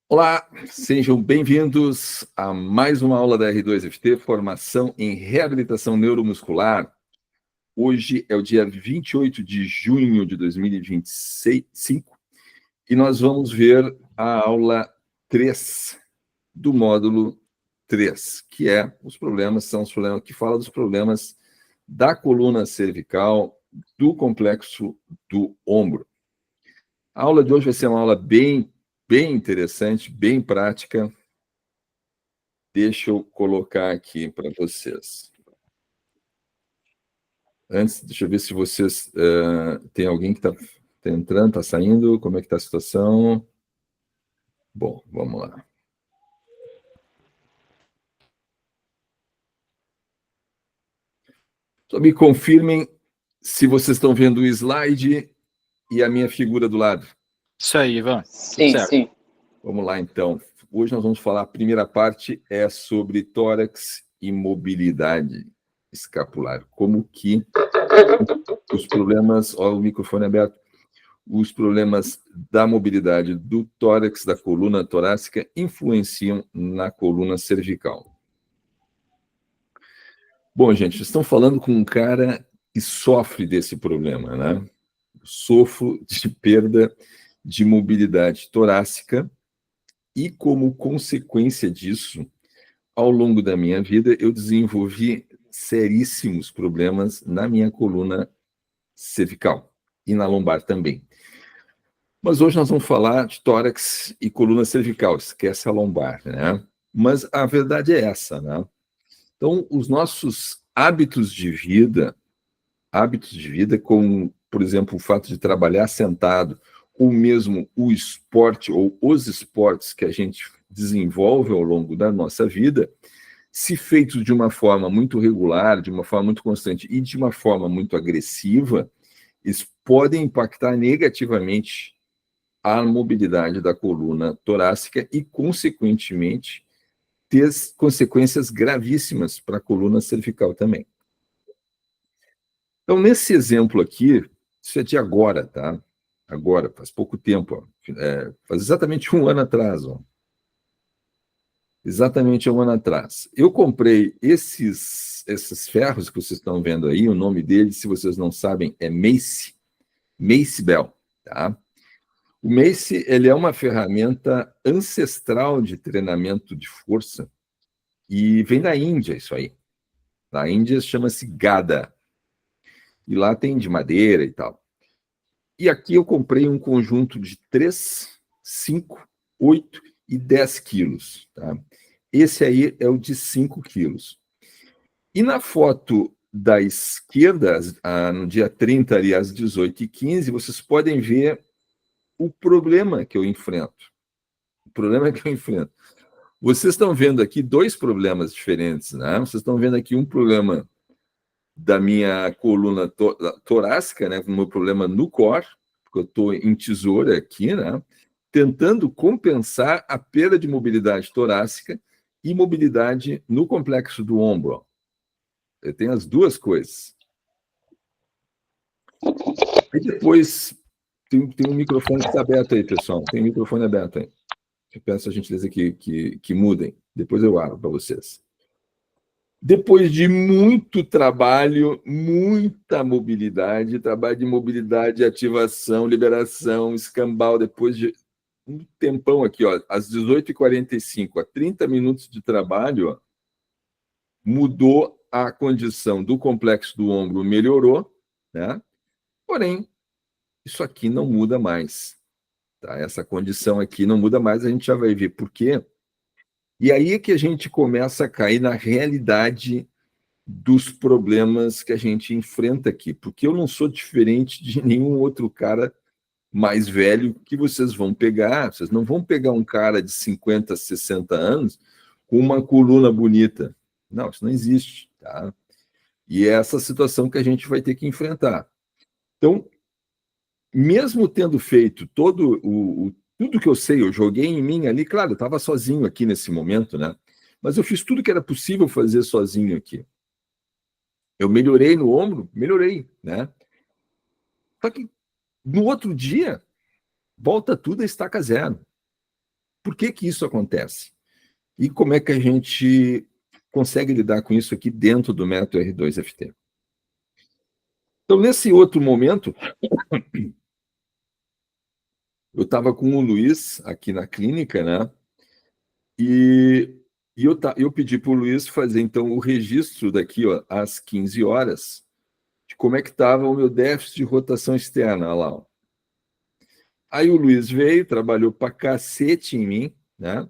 Olá, sejam bem-vindos a mais uma aula da R2FT, Formação em Reabilitação Neuromuscular. Hoje é o dia 28 de junho de 2025 e nós vamos ver a aula 3 do módulo 3, que são os problemas que fala dos problemas da coluna cervical, do complexo do ombro. A aula de hoje vai ser uma aula bem interessante, bem prática. Deixa eu colocar aqui para vocês. Antes, deixa eu ver se vocês... tem alguém que está entrando, está saindo? Como é que está a situação? Bom, vamos lá. Só me confirmem se vocês estão vendo o slide e a minha figura do lado. Isso aí, Ivan. Sim, sim. Vamos lá, então. Hoje nós vamos falar, a primeira parte é sobre tórax e mobilidade escapular. Como que os problemas... Ó, o microfone aberto. Os problemas da mobilidade do tórax, da coluna torácica, influenciam na coluna cervical. Bom, gente, estão falando com um cara que sofre desse problema, né? Sofro de perda de mobilidade torácica e, como consequência disso, ao longo da minha vida, eu desenvolvi seríssimos problemas na minha coluna cervical e na lombar também. Mas hoje nós vamos falar de tórax e coluna cervical, esquece a lombar, né? Mas a verdade é essa, né? Então, os nossos hábitos de vida, como, por exemplo, o fato de trabalhar sentado, ou mesmo o esporte, ou os esportes que a gente desenvolve ao longo da nossa vida, se feitos de uma forma muito regular, de uma forma muito constante e de uma forma muito agressiva, eles podem impactar negativamente a mobilidade da coluna torácica e, consequentemente, ter consequências gravíssimas para a coluna cervical também. Então, nesse exemplo aqui, isso é de agora, tá? Agora, faz pouco tempo, ó. Faz exatamente um ano atrás, ó. Exatamente um ano atrás. Eu comprei esses ferros que vocês estão vendo aí, o nome deles, se vocês não sabem, é Mace Bell, tá? O Mace, ele é uma ferramenta ancestral de treinamento de força e vem da Índia, isso aí. Na Índia chama-se Gada. E lá tem de madeira e tal. E aqui eu comprei um conjunto de 3, 5, 8 e 10 quilos. Tá? Esse aí é o de 5 quilos. E na foto da esquerda, no dia 30, ali, às 18h15, vocês podem ver o problema que eu enfrento. Vocês estão vendo aqui dois problemas diferentes, né? Vocês estão vendo aqui um problema da minha coluna torácica, né? Um problema no core, porque eu estou em tesoura aqui, né? Tentando compensar a perda de mobilidade torácica e mobilidade no complexo do ombro. Eu tenho as duas coisas. E depois tem um microfone que está aberto aí, pessoal. Tem um microfone aberto aí. Eu peço a gentileza que mudem. Depois eu abro para vocês. Depois de muito trabalho, muita mobilidade, trabalho de mobilidade, ativação, liberação, escambau, depois de um tempão aqui, ó, às 18h45, a 30 minutos de trabalho, ó, mudou a condição do complexo do ombro, melhorou, né? Porém, isso aqui não muda mais. Tá? Essa condição aqui não muda mais, a gente já vai ver por quê. E aí é que a gente começa a cair na realidade dos problemas que a gente enfrenta aqui, porque eu não sou diferente de nenhum outro cara mais velho que vocês vão pegar. Vocês não vão pegar um cara de 50, 60 anos com uma coluna bonita. Não, isso não existe. Tá? E é essa situação que a gente vai ter que enfrentar. Então, mesmo tendo feito tudo que eu sei, eu joguei em mim ali, claro, eu estava sozinho aqui nesse momento, né? Mas eu fiz tudo que era possível fazer sozinho aqui. Eu melhorei no ombro, melhorei, né? Só que no outro dia, volta tudo a estaca zero. por que que isso acontece? E como é que a gente consegue lidar com isso aqui dentro do método R2FT? Então, nesse outro momento, eu estava com o Luiz aqui na clínica, né? E eu pedi para o Luiz fazer, então, o registro daqui, ó, às 15 horas, de como é que estava o meu déficit de rotação externa, olha lá. Ó. Aí o Luiz veio, trabalhou para cacete em mim, né?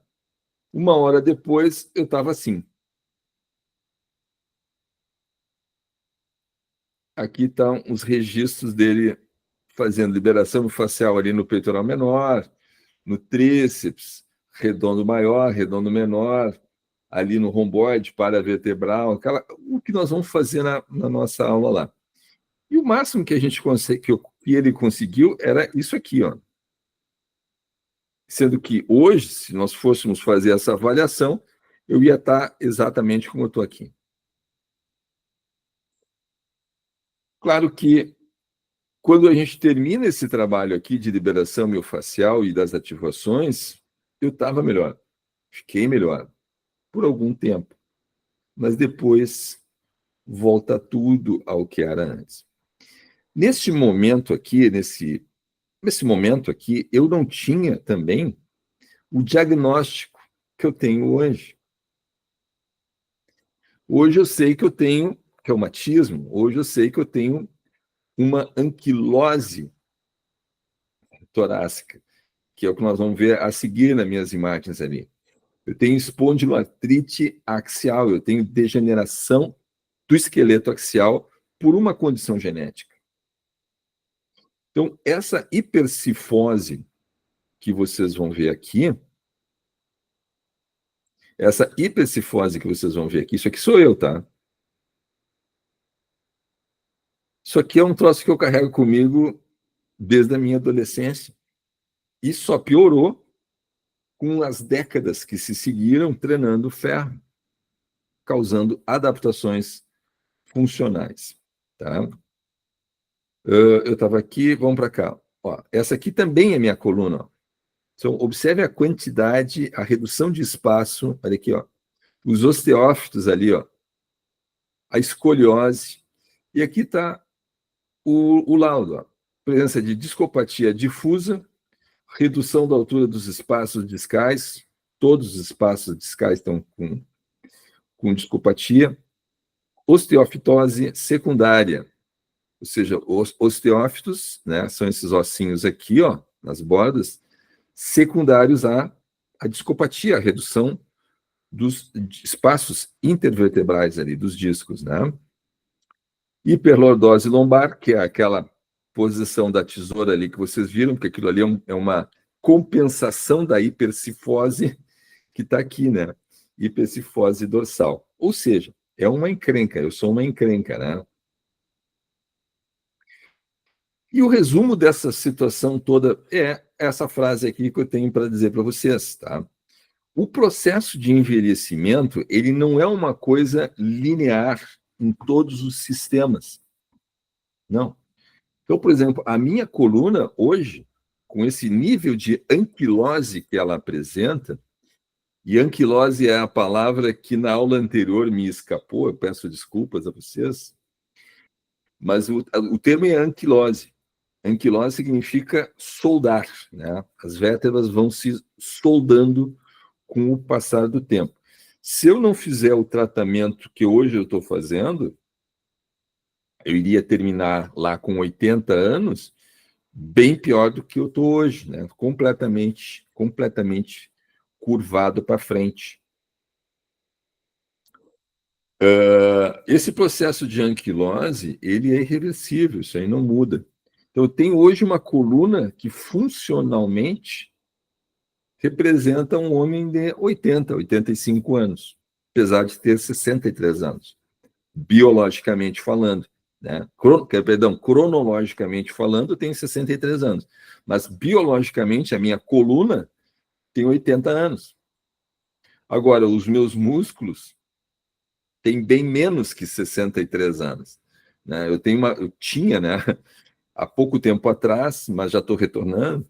Uma hora depois, eu estava assim. Aqui estão os registros dele fazendo liberação facial ali no peitoral menor, no tríceps, redondo maior, redondo menor, ali no romboide, paravertebral, o que nós vamos fazer na nossa aula lá. E o máximo que a gente que ele conseguiu era isso aqui, ó. Sendo que hoje, se nós fôssemos fazer essa avaliação, eu ia estar exatamente como eu estou aqui. Claro que quando a gente termina esse trabalho aqui de liberação miofascial e das ativações, eu estava melhor, fiquei melhor por algum tempo, mas depois volta tudo ao que era antes. Nesse momento aqui, eu não tinha também o diagnóstico que eu tenho hoje. Hoje eu sei que eu tenho reumatismo, hoje eu sei que eu tenho uma anquilose torácica, que é o que nós vamos ver a seguir nas minhas imagens ali. Eu tenho espondiloartrite axial, eu tenho degeneração do esqueleto axial por uma condição genética. Então, essa hipercifose que vocês vão ver aqui, isso aqui sou eu, tá? Isso aqui é um troço que eu carrego comigo desde a minha adolescência. E só piorou com as décadas que se seguiram treinando ferro, causando adaptações funcionais. Tá? Eu estava aqui, vamos para cá. Ó, essa aqui também é minha coluna. Ó. Então, observe a quantidade, a redução de espaço. Olha aqui, ó. Os osteófitos ali, ó. A escoliose. E aqui está o laudo. Ó. Presença de discopatia difusa, redução da altura dos espaços discais. Todos os espaços discais estão com discopatia. Osteofitose secundária. Ou seja, os osteófitos, né, são esses ossinhos aqui, ó, nas bordas, secundários à discopatia, a redução dos espaços intervertebrais ali, dos discos, né? Hiperlordose lombar, que é aquela posição da tesoura ali que vocês viram, porque aquilo ali é uma compensação da hipercifose que está aqui, né? Hipercifose dorsal. Ou seja, é uma encrenca, eu sou uma encrenca, né? E o resumo dessa situação toda é essa frase aqui que eu tenho para dizer para vocês, tá? O processo de envelhecimento, ele não é uma coisa linear em todos os sistemas. Não. Então, por exemplo, a minha coluna hoje, com esse nível de anquilose que ela apresenta, e anquilose é a palavra que na aula anterior me escapou, eu peço desculpas a vocês, mas o termo é anquilose. Anquilose significa soldar, né? As vértebras vão se soldando com o passar do tempo. Se eu não fizer o tratamento que hoje eu estou fazendo, eu iria terminar lá com 80 anos, bem pior do que eu estou hoje, né? Completamente curvado para frente. Esse processo de anquilose, ele é irreversível, isso aí não muda. Então, eu tenho hoje uma coluna que funcionalmente representa um homem de 80, 85 anos, apesar de ter 63 anos, biologicamente falando. Né? Cronologicamente falando, eu tenho 63 anos, mas biologicamente a minha coluna tem 80 anos. Agora, os meus músculos têm bem menos que 63 anos. Né? Eu tinha, né, há pouco tempo atrás, mas já estou retornando,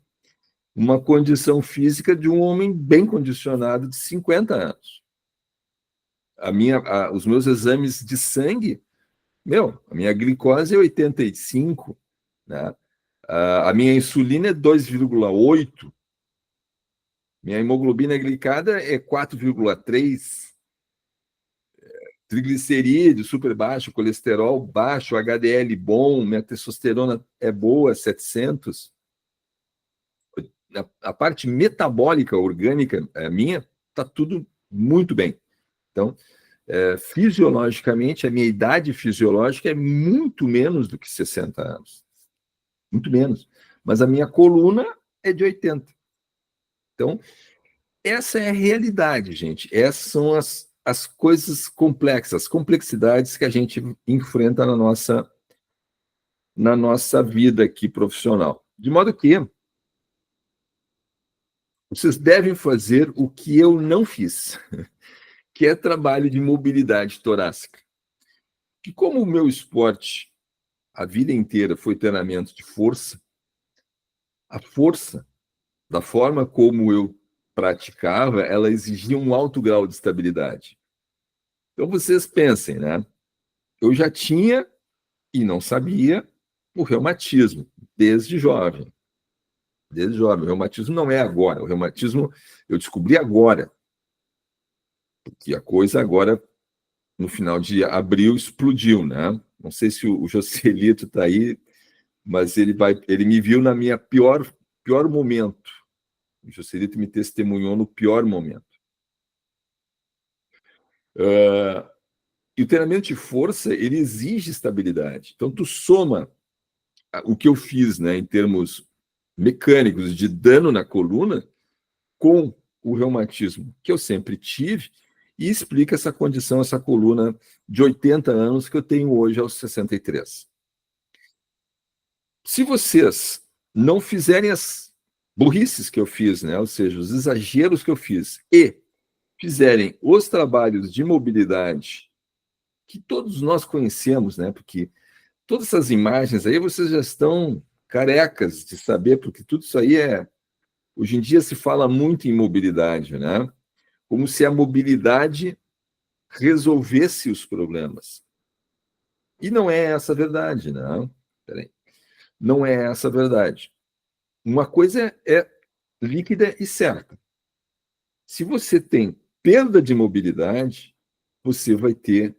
uma condição física de um homem bem condicionado de 50 anos. Os meus exames de sangue, a minha glicose é 85, né? A minha insulina é 2,8, minha hemoglobina glicada é 4,3, triglicerídeos super baixo, colesterol baixo, HDL bom, minha testosterona é boa, 700. A parte metabólica orgânica minha está tudo muito bem. Então, fisiologicamente, a minha idade fisiológica é muito menos do que 60 anos. Muito menos. Mas a minha coluna é de 80. Então, essa é a realidade, gente. Essas são as coisas complexas, as complexidades que a gente enfrenta na nossa vida aqui profissional. De modo que vocês devem fazer o que eu não fiz, que é trabalho de mobilidade torácica. Que como o meu esporte a vida inteira foi treinamento de força, a força, da forma como eu praticava, ela exigia um alto grau de estabilidade. Então vocês pensem, né? Eu já tinha, e não sabia, o reumatismo, desde jovem. Desde jovem. O reumatismo não é agora. O reumatismo eu descobri agora. Porque a coisa agora, no final de abril, explodiu, né? Não sei se o Joselito está aí, mas ele me viu na minha pior momento. O Joselito me testemunhou no pior momento. E o treinamento de força, ele exige estabilidade. Então, tu soma o que eu fiz, né, em termos mecânicos de dano na coluna com o reumatismo que eu sempre tive e explica essa condição, essa coluna de 80 anos que eu tenho hoje aos 63. Se vocês não fizerem as burrices que eu fiz, né, ou seja, os exageros que eu fiz, e fizerem os trabalhos de mobilidade que todos nós conhecemos, né, porque todas essas imagens aí vocês já estão carecas de saber, porque tudo isso aí hoje em dia se fala muito em mobilidade, né? Como se a mobilidade resolvesse os problemas. E não é essa a verdade, não. Peraí. Não é essa a verdade. Uma coisa é líquida e certa. Se você tem perda de mobilidade, você vai ter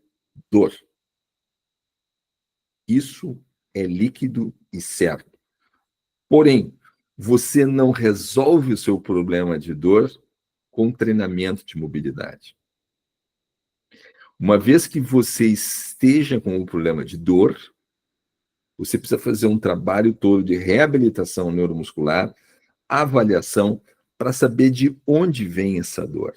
dor. Isso é líquido e certo. Porém, você não resolve o seu problema de dor com treinamento de mobilidade. Uma vez que você esteja com o problema de dor, você precisa fazer um trabalho todo de reabilitação neuromuscular, avaliação, para saber de onde vem essa dor.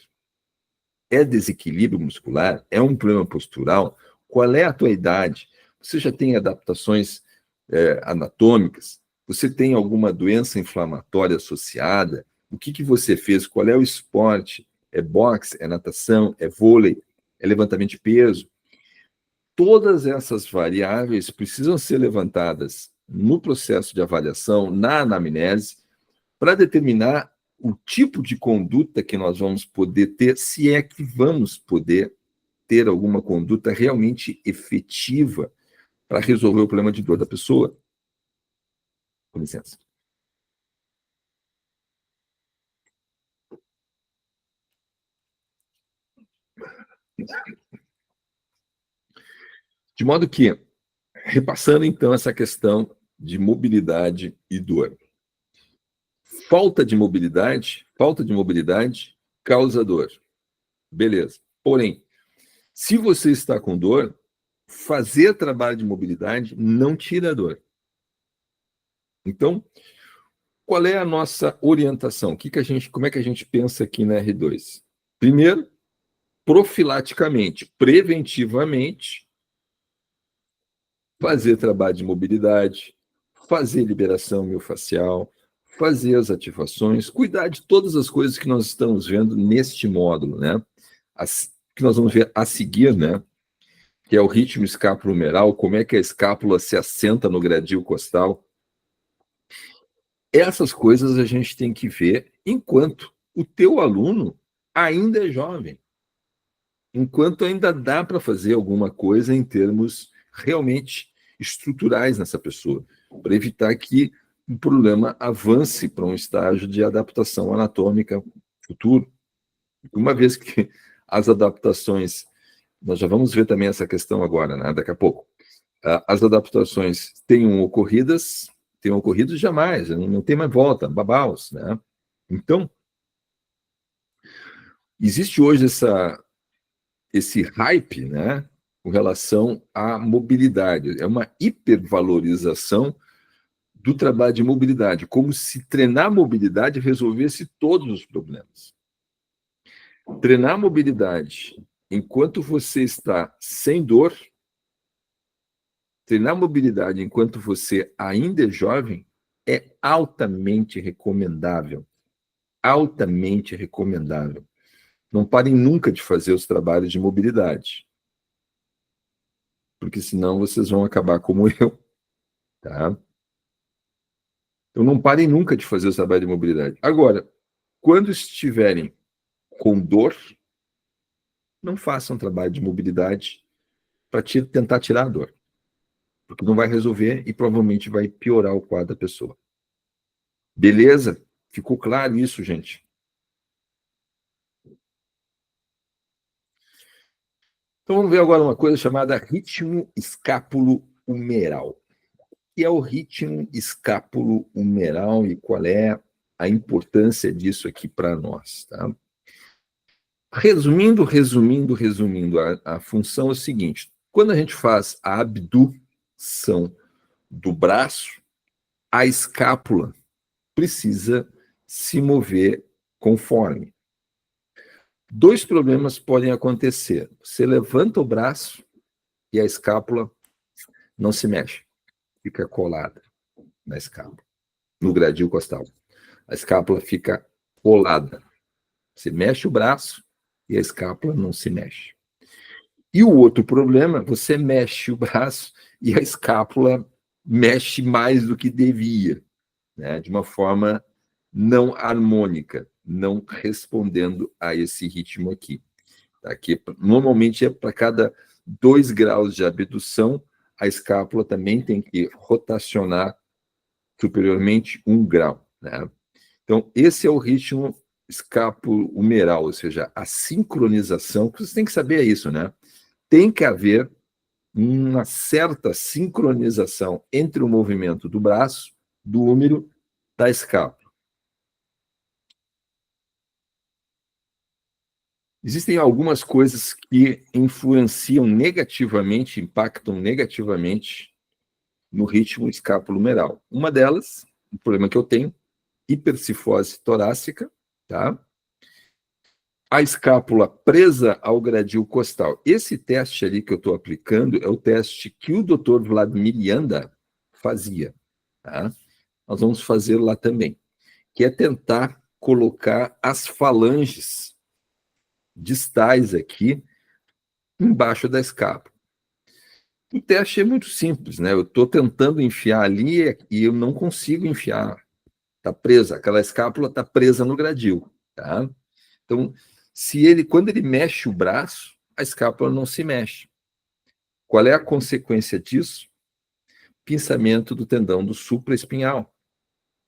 É desequilíbrio muscular? É um problema postural? Qual é a tua idade? Você já tem adaptações anatômicas? Você tem alguma doença inflamatória associada? O que você fez? Qual é o esporte? É boxe? É natação? É vôlei? É levantamento de peso? Todas essas variáveis precisam ser levantadas no processo de avaliação, na anamnese, para determinar o tipo de conduta que nós vamos poder ter, se é que vamos poder ter alguma conduta realmente efetiva para resolver o problema de dor da pessoa. Com licença. De modo que, repassando então essa questão de mobilidade e dor. Falta de mobilidade causa dor. Beleza. Porém, se você está com dor, fazer trabalho de mobilidade não tira a dor. Então, qual é a nossa orientação? Como é que a gente pensa aqui na R2? Primeiro, profilaticamente, preventivamente, fazer trabalho de mobilidade, fazer liberação miofascial, fazer as ativações, cuidar de todas as coisas que nós estamos vendo neste módulo, né? Que nós vamos ver a seguir, né? Que é o ritmo escapulohumeral, como é que a escápula se assenta no gradil costal. Essas coisas a gente tem que ver enquanto o teu aluno ainda é jovem, enquanto ainda dá para fazer alguma coisa em termos realmente estruturais nessa pessoa, para evitar que o problema avance para um estágio de adaptação anatômica futuro. Uma vez que as adaptações, nós já vamos ver também essa questão agora, né, daqui a pouco, as adaptações tenham ocorrido jamais, não tem mais volta, babaus, né? Então, existe hoje esse hype, né, com relação à mobilidade. É uma hipervalorização do trabalho de mobilidade, como se treinar mobilidade resolvesse todos os problemas. Treinar mobilidade enquanto você está sem dor, treinar mobilidade enquanto você ainda é jovem, é altamente recomendável. Altamente recomendável. Não parem nunca de fazer os trabalhos de mobilidade, porque senão vocês vão acabar como eu, tá? Então não parem nunca de fazer os trabalhos de mobilidade. Agora, quando estiverem com dor, não façam trabalho de mobilidade para tentar tirar a dor, porque não vai resolver e provavelmente vai piorar o quadro da pessoa. Beleza? Ficou claro isso, gente? Então vamos ver agora uma coisa chamada ritmo escápulo-humeral. O que é o ritmo escápulo-humeral e qual é a importância disso aqui para nós, tá? Resumindo, a função é o seguinte: quando a gente faz a abdução do braço, a escápula precisa se mover conforme. Dois problemas podem acontecer. Você levanta o braço e a escápula não se mexe, fica colada na escápula, no gradil costal. A escápula fica colada. Você mexe o braço e a escápula não se mexe. E o outro problema, você mexe o braço e a escápula mexe mais do que devia, né? De uma forma não harmônica, não respondendo a esse ritmo aqui. Aqui normalmente é para cada 2 graus de abdução, a escápula também tem que rotacionar superiormente 1 grau, né? Então, esse é o ritmo escapulo-humeral, ou seja, a sincronização, que você tem que saber isso, né? Tem que haver uma certa sincronização entre o movimento do braço, do húmero, da escápula. Existem algumas coisas que influenciam negativamente, impactam negativamente no ritmo escapulo-humeral. Uma delas, o problema que eu tenho, hipercifose torácica, tá? A escápula presa ao gradil costal. Esse teste ali que eu estou aplicando é o teste que o Dr. Vladimir Janda fazia, tá? Nós vamos fazer lá também, que é tentar colocar as falanges distais aqui embaixo da escápula. O teste é muito simples, né? Eu estou tentando enfiar ali e eu não consigo enfiar. Está presa, aquela escápula está presa no gradil, tá? Então, quando ele mexe o braço, a escápula não se mexe. Qual é a consequência disso? Pinçamento do tendão do supraespinhal,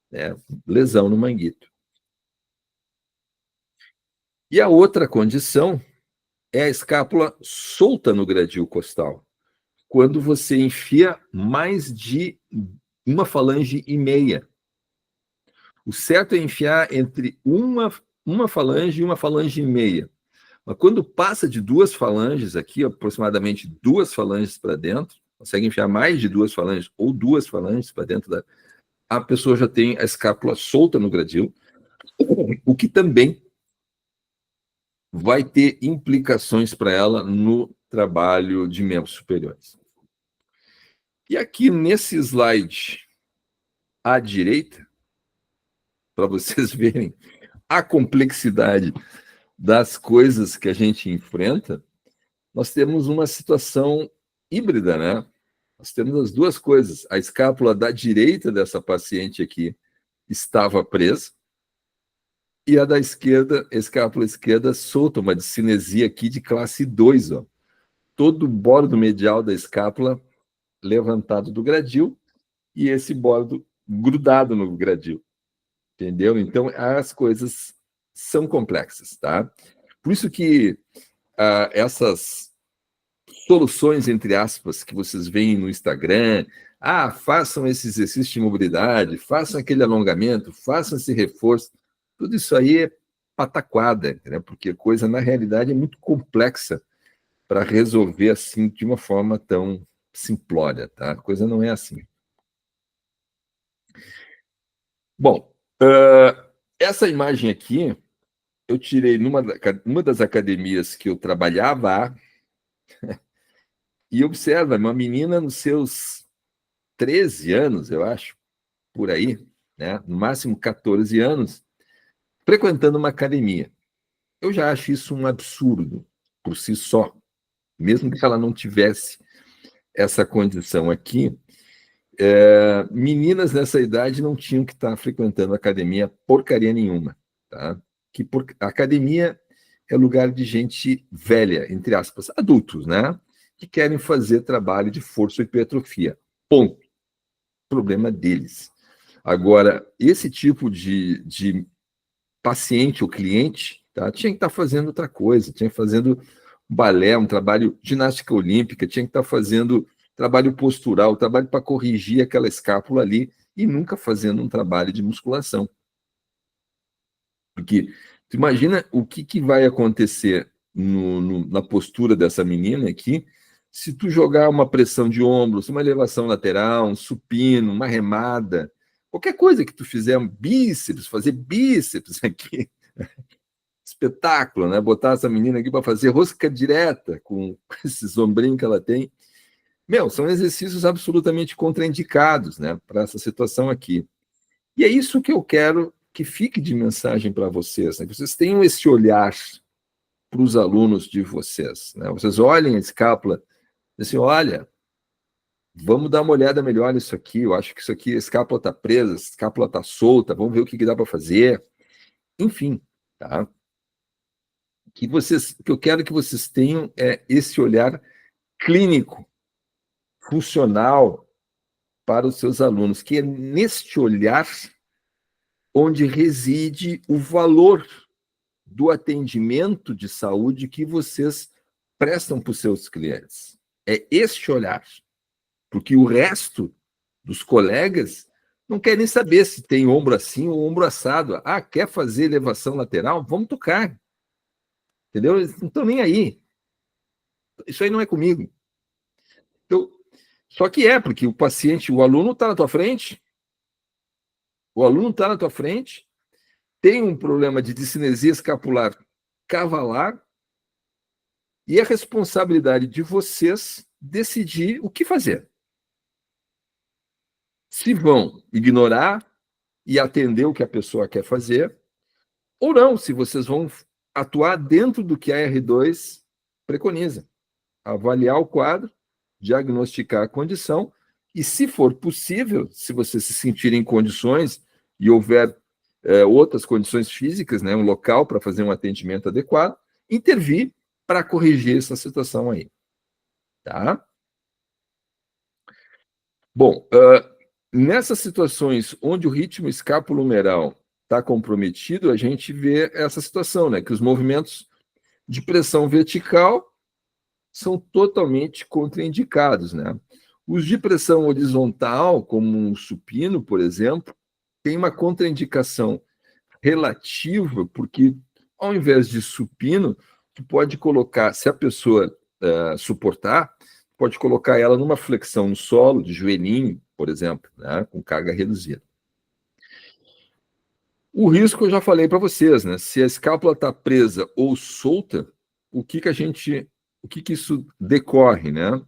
né? Lesão no manguito. E a outra condição é a escápula solta no gradil costal. Quando você enfia mais de uma falange e meia. O certo é enfiar entre uma falange e uma falange e meia. Mas quando passa de 2 falanges aqui, aproximadamente 2 falanges para dentro, consegue enfiar mais de 2 falanges ou 2 falanges para dentro a pessoa já tem a escápula solta no gradil, o que também vai ter implicações para ela no trabalho de membros superiores. E aqui nesse slide à direita, para vocês verem a complexidade das coisas que a gente enfrenta, nós temos uma situação híbrida, né? Nós temos as duas coisas. A escápula da direita dessa paciente aqui estava presa, e a da esquerda, a escápula esquerda, solta uma discinesia aqui de classe 2, ó. Todo o bordo medial da escápula levantado do gradil e esse bordo grudado no gradil, entendeu? Então, as coisas são complexas, tá? Por isso que essas soluções, entre aspas, que vocês veem no Instagram, façam esse exercício de mobilidade, façam aquele alongamento, façam esse reforço, tudo isso aí é pataquada, né? Porque a coisa, na realidade, é muito complexa para resolver assim de uma forma tão simplória, tá? A coisa não é assim. Bom, essa imagem aqui eu tirei numa das academias que eu trabalhava e observa uma menina nos seus 13 anos, eu acho, por aí, né? No máximo 14 anos, frequentando uma academia. Eu já acho isso um absurdo por si só, mesmo que ela não tivesse essa condição aqui. Meninas nessa idade não tinham que estar frequentando academia porcaria nenhuma, tá? Academia é lugar de gente velha, entre aspas, adultos, né? Que querem fazer trabalho de força e hipertrofia. Ponto. Problema deles. Agora, esse tipo de paciente ou cliente, tá? Tinha que estar fazendo outra coisa, tinha que estar fazendo balé, um trabalho de ginástica olímpica, tinha que estar fazendo trabalho postural, trabalho para corrigir aquela escápula ali e nunca fazendo um trabalho de musculação. Porque tu imagina o que vai acontecer na postura dessa menina aqui se tu jogar uma pressão de ombros, uma elevação lateral, um supino, uma remada, qualquer coisa que tu fizer, um bíceps, fazer bíceps aqui, espetáculo, né? Botar essa menina aqui para fazer rosca direta com esse ombrinhos que ela tem. Meu, são exercícios absolutamente contraindicados, né, para essa situação aqui. E é isso que eu quero que fique de mensagem para vocês, né? Que vocês tenham esse olhar para os alunos de vocês, né? Vocês olhem a escápula e assim, olha, vamos dar uma olhada melhor nisso aqui, eu acho que isso aqui, a escápula está presa, a escápula está solta, vamos ver o que dá para fazer. Enfim, tá? O que eu quero que vocês tenham é esse olhar clínico, funcional para os seus alunos, que é neste olhar onde reside o valor do atendimento de saúde que vocês prestam para os seus clientes. É este olhar, porque o resto dos colegas não quer nem saber se tem ombro assim ou ombro assado. Quer fazer elevação lateral? Vamos tocar. Entendeu? Eles não estão nem aí. Isso aí não é comigo. Então, só que porque o paciente, o aluno está na tua frente, tem um problema de discinesia escapular cavalar, e é responsabilidade de vocês decidir o que fazer. Se vão ignorar e atender o que a pessoa quer fazer, ou não, se vocês vão atuar dentro do que a R2 preconiza. Avaliar o quadro, diagnosticar a condição, e se for possível, se vocês se sentirem em condições e houver outras condições físicas, né, um local para fazer um atendimento adequado, intervir para corrigir essa situação aí. Tá? Bom, nessas situações onde o ritmo escapulohumeral está comprometido, a gente vê essa situação, né, que os movimentos de pressão vertical são totalmente contraindicados, né? Os de pressão horizontal, como um supino, por exemplo, tem uma contraindicação relativa, porque ao invés de supino, tu pode colocar, se a pessoa suportar, pode colocar ela numa flexão no solo, de joelhinho, por exemplo, né, com carga reduzida. O risco eu já falei para vocês, né? Se a escápula está presa ou solta, o que isso decorre, né?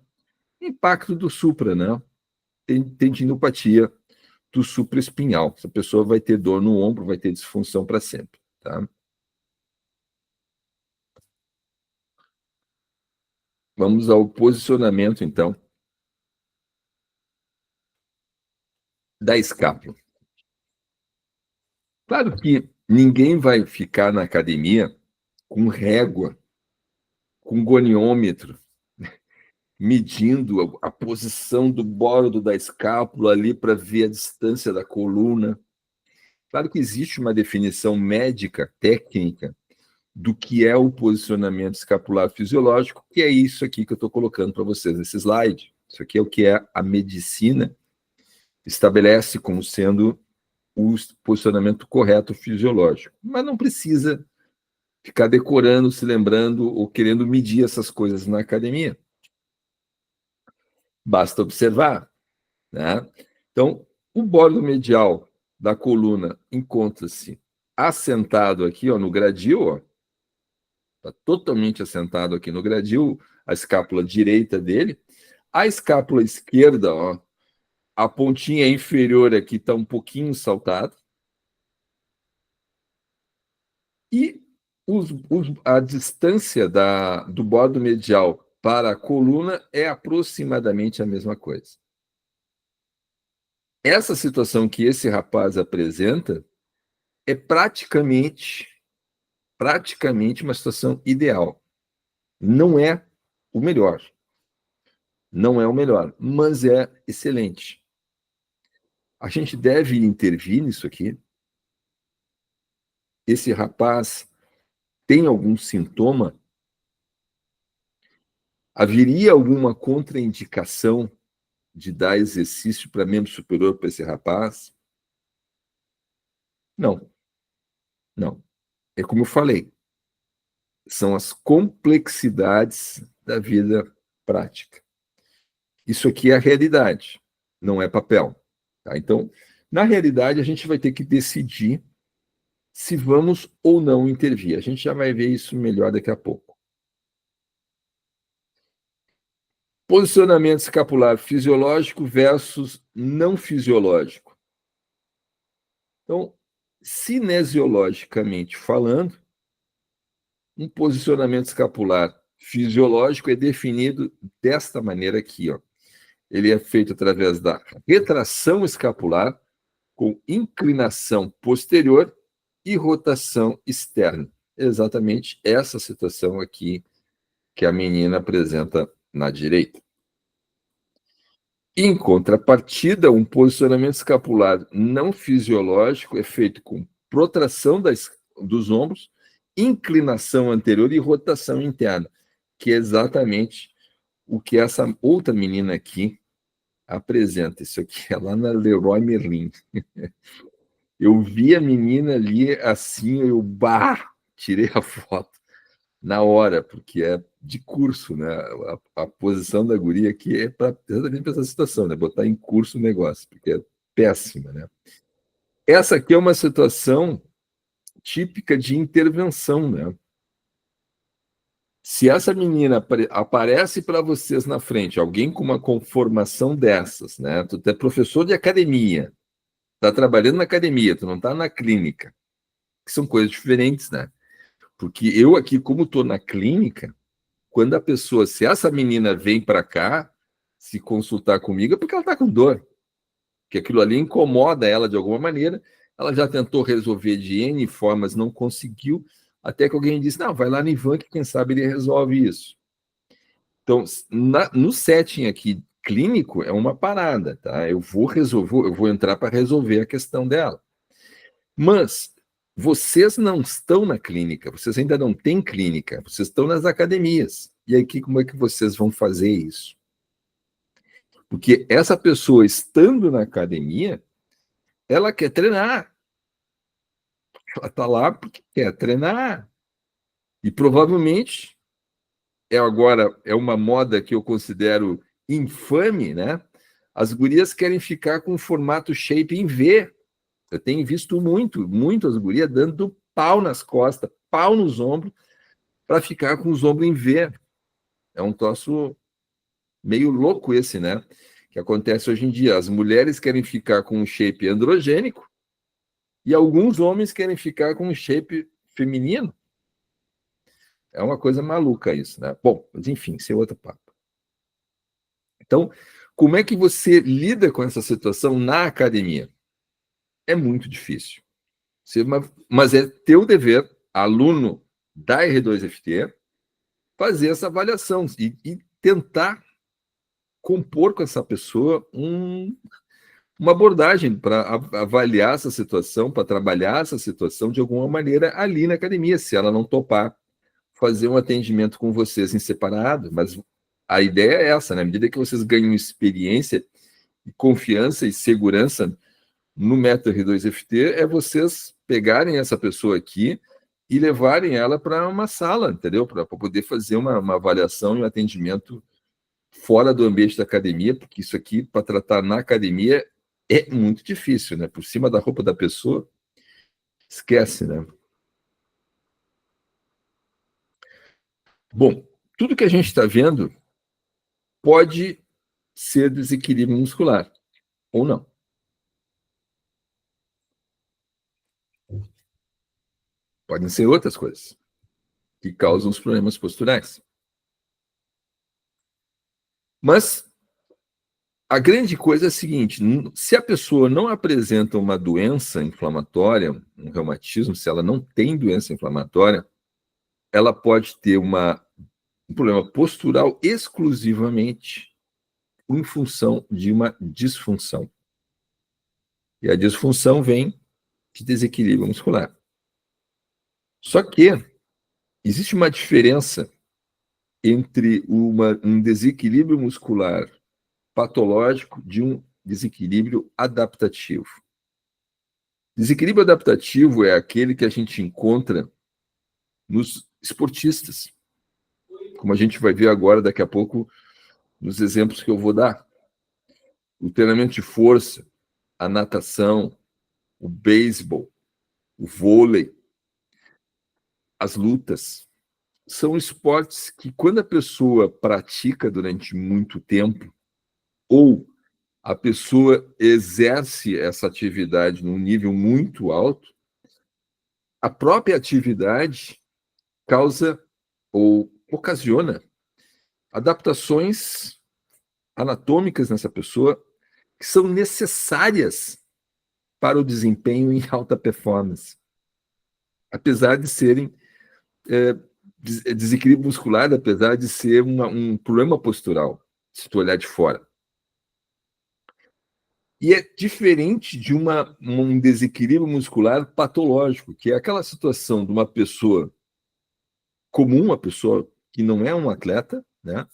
Impacto do supra, né? Tendinopatia do supraespinhal. Essa pessoa vai ter dor no ombro, vai ter disfunção para sempre, tá? Vamos ao posicionamento, então, da escápula. Claro que ninguém vai ficar na academia com régua, com goniômetro, medindo a posição do bórodo da escápula ali para ver a distância da coluna. Claro que existe uma definição médica, técnica, do que é o posicionamento escapular fisiológico, que é isso aqui que eu estou colocando para vocês nesse slide. Isso aqui é o que a medicina estabelece como sendo o posicionamento correto fisiológico. Mas não precisa ficar decorando, se lembrando ou querendo medir essas coisas na academia. Basta observar, né? Então, o bordo medial da coluna encontra-se assentado aqui, ó, no gradil, ó. Está totalmente assentado aqui no gradil, a escápula direita dele. A escápula esquerda, ó, a pontinha inferior aqui está um pouquinho saltada. E a distância do bordo medial para a coluna é aproximadamente a mesma coisa. Essa situação que esse rapaz apresenta é praticamente uma situação ideal. Não é o melhor. Não é o melhor, mas é excelente. A gente deve intervir nisso aqui. Esse rapaz tem algum sintoma? Haveria alguma contraindicação de dar exercício para membro superior para esse rapaz? Não, não. É como eu falei, são as complexidades da vida prática. Isso aqui é a realidade, não é papel. Tá? Então, na realidade, a gente vai ter que decidir se vamos ou não intervir. A gente já vai ver isso melhor daqui a pouco. Posicionamento escapular fisiológico versus não fisiológico. Então, cinesiologicamente falando, um posicionamento escapular fisiológico é definido desta maneira aqui, ó. Ele é feito através da retração escapular com inclinação posterior e rotação externa. Exatamente essa situação aqui que a menina apresenta na direita. Em contrapartida, um posicionamento escapular não fisiológico é feito com protração dos ombros, inclinação anterior e rotação interna, que é exatamente o que essa outra menina aqui apresenta. Isso aqui é lá na Leroy Merlin. Eu vi a menina ali assim, tirei a foto na hora, porque é de curso, né? A posição da guria aqui é exatamente para essa situação, né? Botar em curso o negócio, porque é péssima, né? Essa aqui é uma situação típica de intervenção, né? Se essa menina aparece para vocês na frente, alguém com uma conformação dessas, né? Tu é professor de academia, tá trabalhando na academia, tu não tá na clínica, que são coisas diferentes, né? Porque eu aqui, como estou na clínica, quando a pessoa, se essa menina vem para cá se consultar comigo, é porque ela está com dor, que aquilo ali incomoda ela de alguma maneira, ela já tentou resolver de N formas, não conseguiu, até que alguém disse, não, vai lá no Ivan que quem sabe ele resolve isso. Então, no setting aqui clínico, é uma parada, tá? Eu vou entrar para resolver a questão dela. Mas vocês não estão na clínica, vocês ainda não têm clínica, vocês estão nas academias. E aí, como é que vocês vão fazer isso? Porque essa pessoa, estando na academia, ela quer treinar. Ela está lá porque quer treinar. E provavelmente, agora é uma moda que eu considero infame, né? As gurias querem ficar com o formato shape em V. Eu tenho visto muito as gurias dando pau nas costas, pau nos ombros, para ficar com os ombros em V. É um troço meio louco esse, né? Que acontece hoje em dia. As mulheres querem ficar com um shape androgênico e alguns homens querem ficar com um shape feminino. É uma coisa maluca isso, né? Bom, mas enfim, isso é outro papo. Então, como é que você lida com essa situação na academia? É muito difícil. Mas é teu dever, aluno da R2FT, fazer essa avaliação e tentar compor com essa pessoa uma abordagem para avaliar essa situação, para trabalhar essa situação de alguma maneira ali na academia, se ela não topar fazer um atendimento com vocês em separado. Mas a ideia é essa, né? À medida que vocês ganham experiência, confiança e segurança no método R2FT, é vocês pegarem essa pessoa aqui e levarem ela para uma sala, entendeu? Para poder fazer uma avaliação e um atendimento fora do ambiente da academia, porque isso aqui, para tratar na academia, é muito difícil, né? Por cima da roupa da pessoa, esquece, né? Bom, tudo que a gente está vendo pode ser desequilíbrio muscular, ou não. Podem ser outras coisas que causam os problemas posturais. Mas a grande coisa é a seguinte: se a pessoa não apresenta uma doença inflamatória, um reumatismo, se ela não tem doença inflamatória, ela pode ter um problema postural exclusivamente em função de uma disfunção. E a disfunção vem de desequilíbrio muscular. Só que existe uma diferença entre um desequilíbrio muscular patológico de um desequilíbrio adaptativo. Desequilíbrio adaptativo é aquele que a gente encontra nos esportistas, como a gente vai ver agora, daqui a pouco, nos exemplos que eu vou dar. O treinamento de força, a natação, o beisebol, o vôlei, as lutas, são esportes que, quando a pessoa pratica durante muito tempo, ou a pessoa exerce essa atividade num nível muito alto, a própria atividade causa ou ocasiona adaptações anatômicas nessa pessoa que são necessárias para o desempenho em alta performance, apesar de serem desequilíbrio muscular, apesar de ser um problema postural, se tu olhar de fora. E é diferente de um desequilíbrio muscular patológico, que é aquela situação de uma pessoa comum, uma pessoa que não é um atleta, né?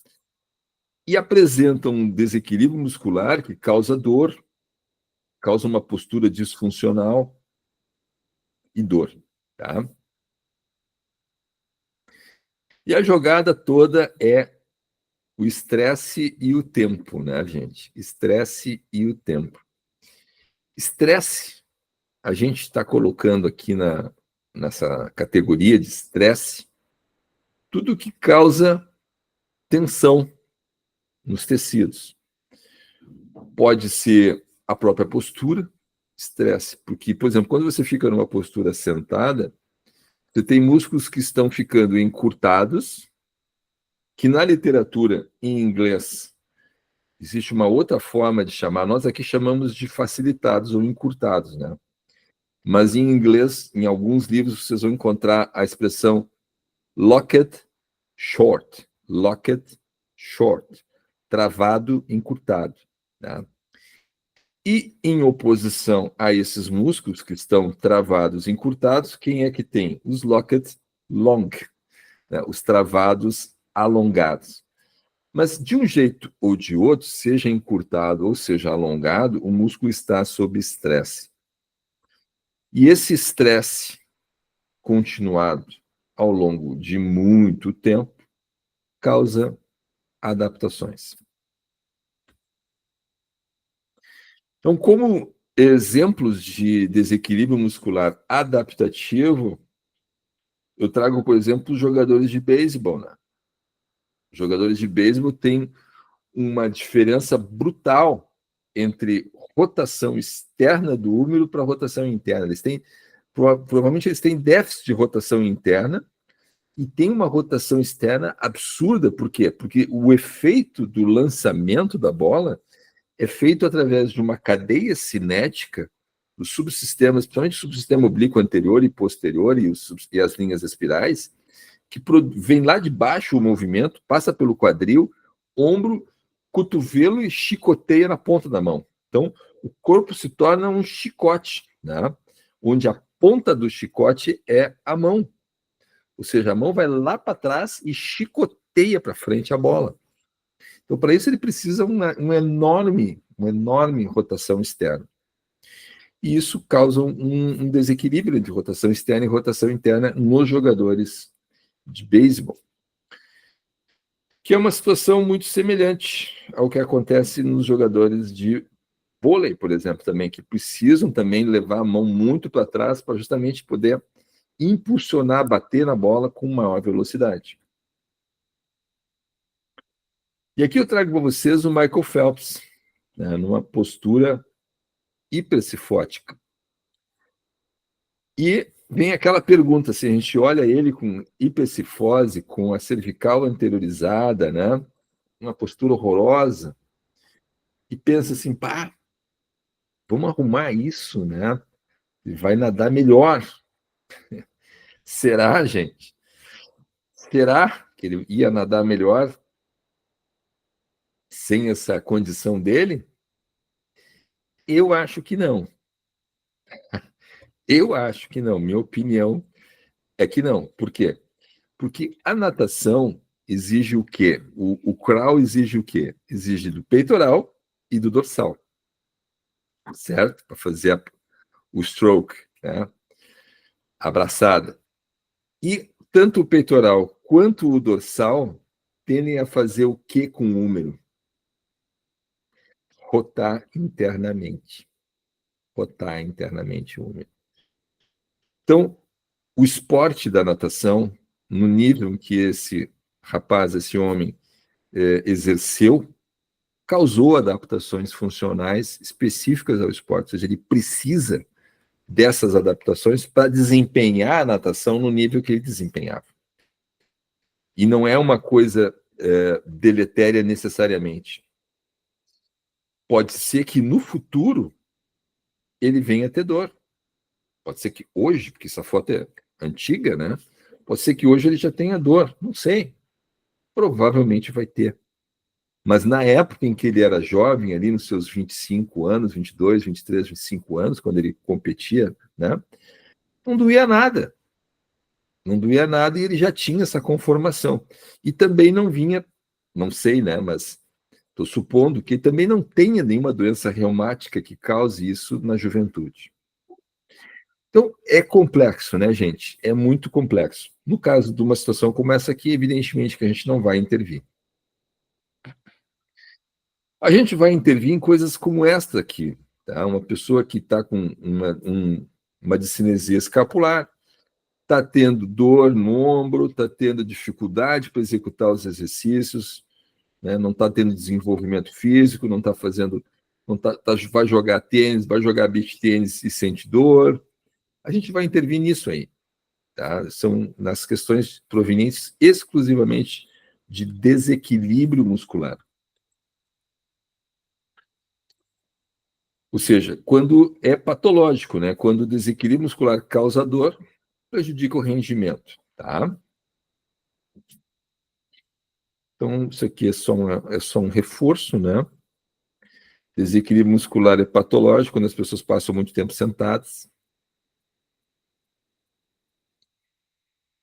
E apresenta um desequilíbrio muscular que causa dor, causa uma postura disfuncional e dor, tá? E a jogada toda é o estresse e o tempo, né, gente? Estresse e o tempo. Estresse, a gente está colocando aqui nessa categoria de estresse tudo que causa tensão nos tecidos. Pode ser a própria postura, estresse, porque, por exemplo, quando você fica numa postura sentada, você tem músculos que estão ficando encurtados, que na literatura em inglês existe uma outra forma de chamar, nós aqui chamamos de facilitados ou encurtados, né? Mas em inglês, em alguns livros, vocês vão encontrar a expressão locked short, travado, encurtado, tá? E em oposição a esses músculos que estão travados, encurtados, quem é que tem? Os locked long, né? Os travados alongados. Mas de um jeito ou de outro, seja encurtado ou seja alongado, o músculo está sob estresse. E esse estresse continuado ao longo de muito tempo causa adaptações. Então, como exemplos de desequilíbrio muscular adaptativo, eu trago, por exemplo, os jogadores de beisebol, né? Os jogadores de beisebol têm uma diferença brutal entre rotação externa do úmero para rotação interna. Provavelmente eles têm déficit de rotação interna e tem uma rotação externa absurda. Por quê? Porque o efeito do lançamento da bola é feito através de uma cadeia cinética os subsistemas, principalmente o subsistema oblíquo anterior e posterior e as linhas espirais, que vem lá de baixo o movimento, passa pelo quadril, ombro, cotovelo e chicoteia na ponta da mão. Então, o corpo se torna um chicote, né? Onde a ponta do chicote é a mão. Ou seja, a mão vai lá para trás e chicoteia para frente a bola. Então, para isso, ele precisa uma enorme rotação externa. E isso causa um desequilíbrio entre rotação externa e rotação interna nos jogadores de beisebol, que é uma situação muito semelhante ao que acontece nos jogadores de vôlei, por exemplo, também, que precisam também levar a mão muito para trás para justamente poder impulsionar, bater na bola com maior velocidade. E aqui eu trago para vocês o Michael Phelps, né, numa postura hipercifótica. E vem aquela pergunta, se a gente olha ele com hipercifose, com a cervical anteriorizada, né, uma postura horrorosa, e pensa assim, pá, vamos arrumar isso, né? Vai nadar melhor. Será, gente? Será que ele ia nadar melhor sem essa condição dele? Eu acho que não. Eu acho que não. Minha opinião é que não. Por quê? Porque a natação exige o quê? O crawl exige o quê? Exige do peitoral e do dorsal, certo? Para fazer o stroke, né? A abraçada. E tanto o peitoral quanto o dorsal tendem a fazer o que com o húmero? Rotar internamente. Rotar internamente o húmero. Então, o esporte da natação, no nível que esse rapaz, esse homem, exerceu, causou adaptações funcionais específicas ao esporte. Ou seja, ele precisa dessas adaptações para desempenhar a natação no nível que ele desempenhava. E não é uma coisa deletéria necessariamente. Pode ser que no futuro ele venha a ter dor. Pode ser que hoje, porque essa foto é antiga, né? Pode ser que hoje ele já tenha dor, não sei. Provavelmente vai ter. Mas na época em que ele era jovem, ali nos seus 25 anos, 22, 23, 25 anos, quando ele competia, né? Não doía nada. Não doía nada e ele já tinha essa conformação. E também não vinha, não sei, né? Mas estou supondo que também não tenha nenhuma doença reumática que cause isso na juventude. Então, é complexo, né, gente? É muito complexo. No caso de uma situação como essa aqui, evidentemente que a gente não vai intervir. A gente vai intervir em coisas como esta aqui, tá? Uma pessoa que está com uma discinesia escapular, está tendo dor no ombro, está tendo dificuldade para executar os exercícios, né? Não está tendo desenvolvimento físico, não está fazendo, vai jogar tênis, vai jogar beach tênis e sente dor. A gente vai intervir nisso aí. Tá? São nas questões provenientes exclusivamente de desequilíbrio muscular. Ou seja, quando é patológico, né? Quando o desequilíbrio muscular causa dor, prejudica o rendimento. Tá? Então, isso aqui é só um reforço, né? Desequilíbrio muscular é patológico quando as pessoas passam muito tempo sentadas.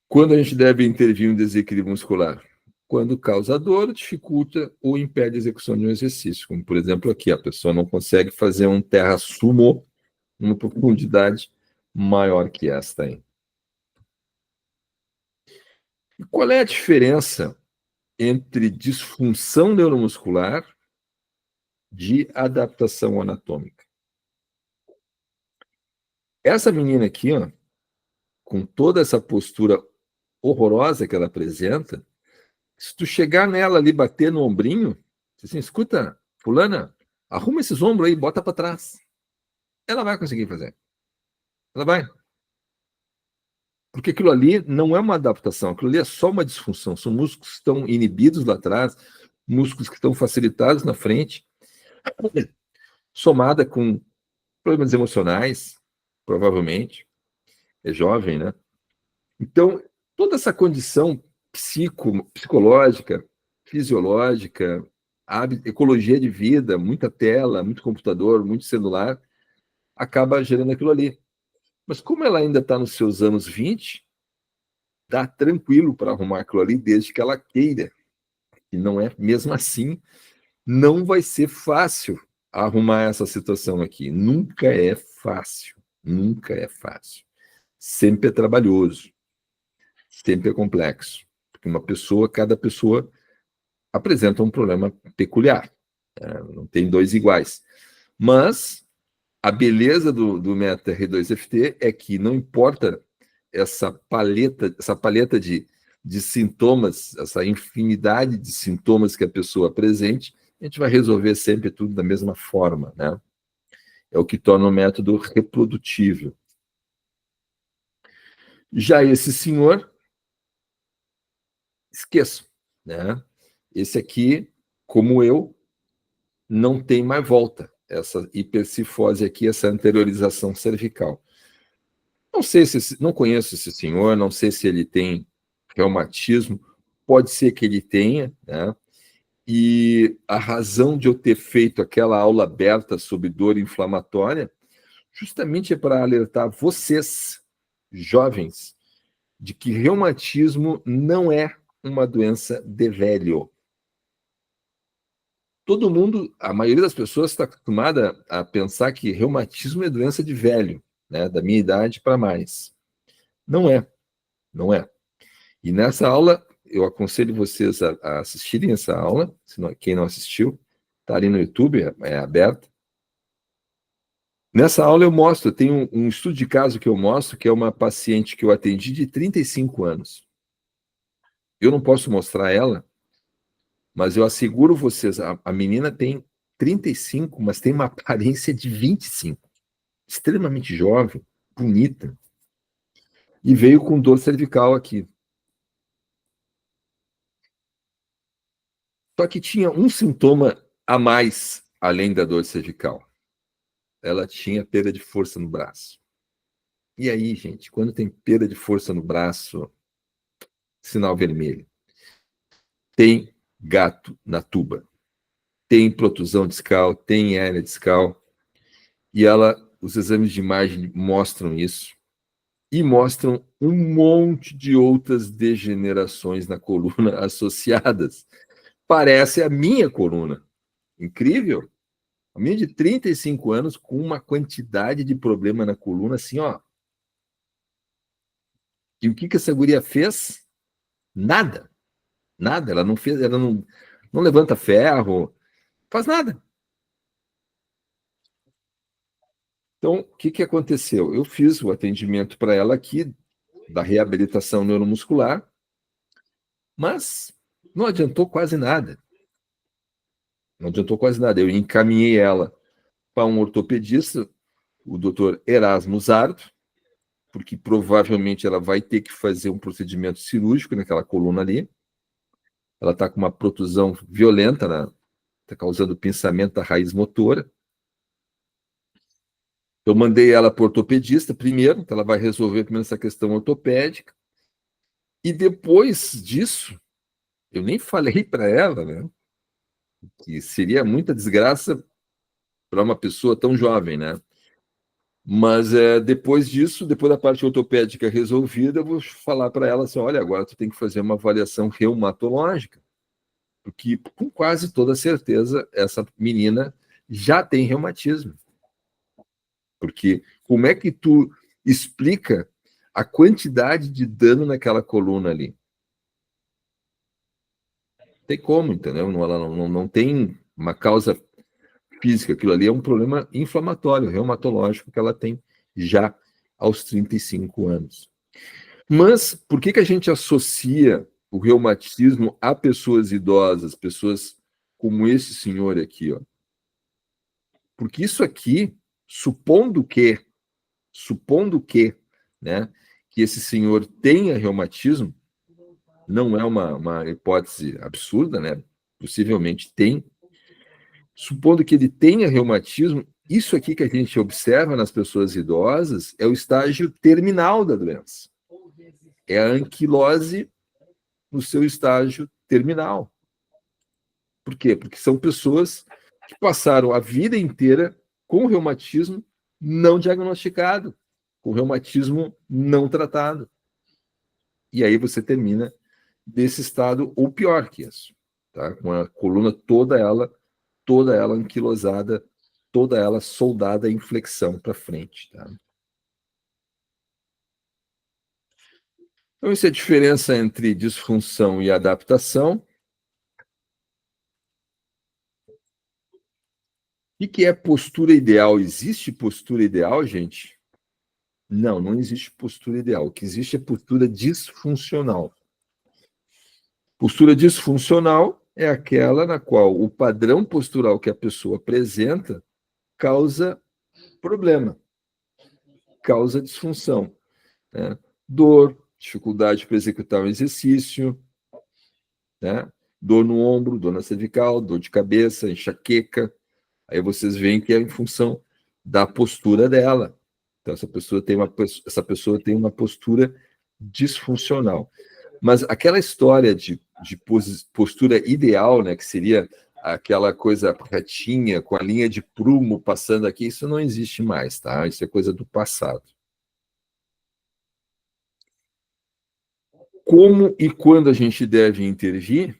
Quando a gente deve intervir em desequilíbrio muscular? Quando causa dor, dificulta ou impede a execução de um exercício. Como, por exemplo, aqui, a pessoa não consegue fazer um terra sumo numa profundidade maior que esta aí. E qual é a diferença entre disfunção neuromuscular de adaptação anatômica? Essa menina aqui, ó, com toda essa postura horrorosa que ela apresenta, se tu chegar nela ali, bater no ombrinho, assim, escuta, fulana, arruma esses ombros aí, bota para trás. Ela vai conseguir fazer. Ela vai. Porque aquilo ali não é uma adaptação, aquilo ali é só uma disfunção. São músculos que estão inibidos lá atrás, músculos que estão facilitados na frente, somada com problemas emocionais, provavelmente, é jovem, né? Então, toda essa condição psicológica, fisiológica, ecologia de vida, muita tela, muito computador, muito celular, acaba gerando aquilo ali. Mas como ela ainda está nos seus anos 20, dá tranquilo para arrumar aquilo ali, desde que ela queira. E não é, mesmo assim, não vai ser fácil arrumar essa situação aqui. Nunca é fácil. Nunca é fácil. Sempre é trabalhoso. Sempre é complexo. Porque cada pessoa apresenta um problema peculiar. Não tem dois iguais. Mas a beleza do Meta R2FT é que não importa essa paleta de sintomas, essa infinidade de sintomas que a pessoa apresente, a gente vai resolver sempre tudo da mesma forma, né? É o que torna o método reprodutível. Já esse senhor, esqueço, né? Esse aqui, como eu, não tem mais volta. Essa hipercifose aqui, essa anteriorização cervical. Não sei se não conheço esse senhor, não sei se ele tem reumatismo, pode ser que ele tenha, né? E a razão de eu ter feito aquela aula aberta sobre dor inflamatória justamente é para alertar vocês, jovens, de que reumatismo não é uma doença de velho. Todo mundo, a maioria das pessoas está acostumada a pensar que reumatismo é doença de velho, né? Da minha idade para mais. Não é, não é. E nessa aula, eu aconselho vocês a assistirem essa aula, quem não assistiu, está ali no YouTube, é aberto. Nessa aula eu mostro, tem um estudo de caso que eu mostro, que é uma paciente que eu atendi de 35 anos. Eu não posso mostrar ela, mas eu asseguro vocês, a menina tem 35, mas tem uma aparência de 25. Extremamente jovem, bonita. E veio com dor cervical aqui. Só que tinha um sintoma a mais, além da dor cervical. Ela tinha perda de força no braço. E aí, gente, quando tem perda de força no braço, sinal vermelho. Tem gato na tuba. Tem protusão discal, tem hérnia discal. E os exames de imagem mostram isso. E mostram um monte de outras degenerações na coluna associadas. Parece a minha coluna. Incrível. A minha de 35 anos com uma quantidade de problema na coluna, assim, ó. E o que essa guria fez? Nada. Nada. Ela não fez, ela não levanta ferro, faz nada. Então, o que aconteceu? Eu fiz o atendimento para ela aqui, da reabilitação neuromuscular, mas não adiantou quase nada. Não adiantou quase nada. Eu encaminhei ela para um ortopedista, o doutor Erasmo Zardo, porque provavelmente ela vai ter que fazer um procedimento cirúrgico naquela coluna ali. Ela está com uma protusão violenta, está causando pinçamento da raiz motora. Eu mandei ela para o ortopedista primeiro, então ela vai resolver primeiro essa questão ortopédica. E depois disso, eu nem falei para ela, né, que seria muita desgraça para uma pessoa tão jovem, né? Mas depois disso, depois da parte ortopédica resolvida, eu vou falar para ela assim, olha, agora tu tem que fazer uma avaliação reumatológica, porque com quase toda certeza essa menina já tem reumatismo. Porque como é que tu explica a quantidade de dano naquela coluna ali? Tem como, entendeu? Ela não tem uma causa física, aquilo ali é um problema inflamatório, reumatológico que ela tem já aos 35 anos. Mas por que a gente associa o reumatismo a pessoas idosas, pessoas como esse senhor aqui, ó? Porque isso aqui, supondo que, né, que esse senhor tenha reumatismo, não é uma hipótese absurda, né? Possivelmente tem. Supondo que ele tenha reumatismo, Isso aqui que a gente observa nas pessoas idosas é o estágio terminal da doença. É a anquilose no seu estágio terminal. Por quê? Porque são pessoas que passaram a vida inteira com reumatismo não diagnosticado, com reumatismo não tratado. E aí você termina desse estado, ou pior que isso, tá? Com a coluna toda ela anquilosada, toda ela soldada em flexão para frente, tá? Então, essa é a diferença entre disfunção e adaptação. O que é postura ideal? Existe postura ideal, gente? Não, não existe postura ideal. O que existe é postura disfuncional. Postura disfuncional é aquela na qual o padrão postural que a pessoa apresenta causa problema, causa disfunção, né? Dor, dificuldade para executar o exercício, né? Dor no ombro, dor na cervical, dor de cabeça, enxaqueca. Aí vocês veem que é em função da postura dela. Então, essa pessoa tem uma postura disfuncional. Mas aquela história de postura ideal, né, que seria aquela coisa retinha, com a linha de prumo passando aqui, isso não existe mais, tá? Isso é coisa do passado. Como e quando a gente deve intervir?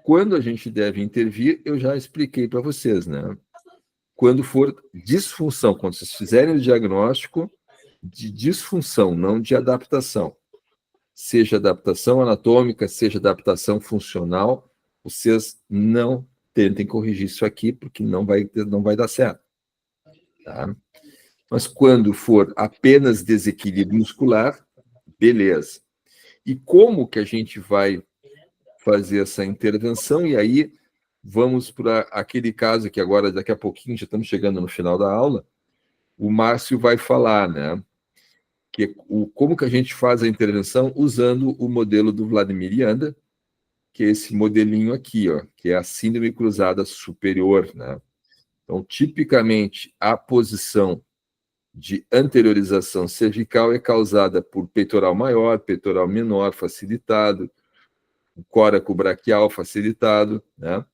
Quando a gente deve intervir, eu já expliquei para vocês, né? Quando for disfunção, quando vocês fizerem o diagnóstico de disfunção, não de adaptação, seja adaptação anatômica, seja adaptação funcional, vocês não tentem corrigir isso aqui, porque não vai dar certo. Tá? Mas quando for apenas desequilíbrio muscular, beleza. E como que a gente vai fazer essa intervenção? E aí vamos para aquele caso que agora, daqui a pouquinho, já estamos chegando no final da aula, o Márcio vai falar, né? Como que a gente faz a intervenção usando o modelo do Vladimir Janda, que é esse modelinho aqui, ó, que é a síndrome cruzada superior, né? Então, tipicamente, a posição de anteriorização cervical é causada por peitoral maior, peitoral menor facilitado, córaco braquial facilitado, né?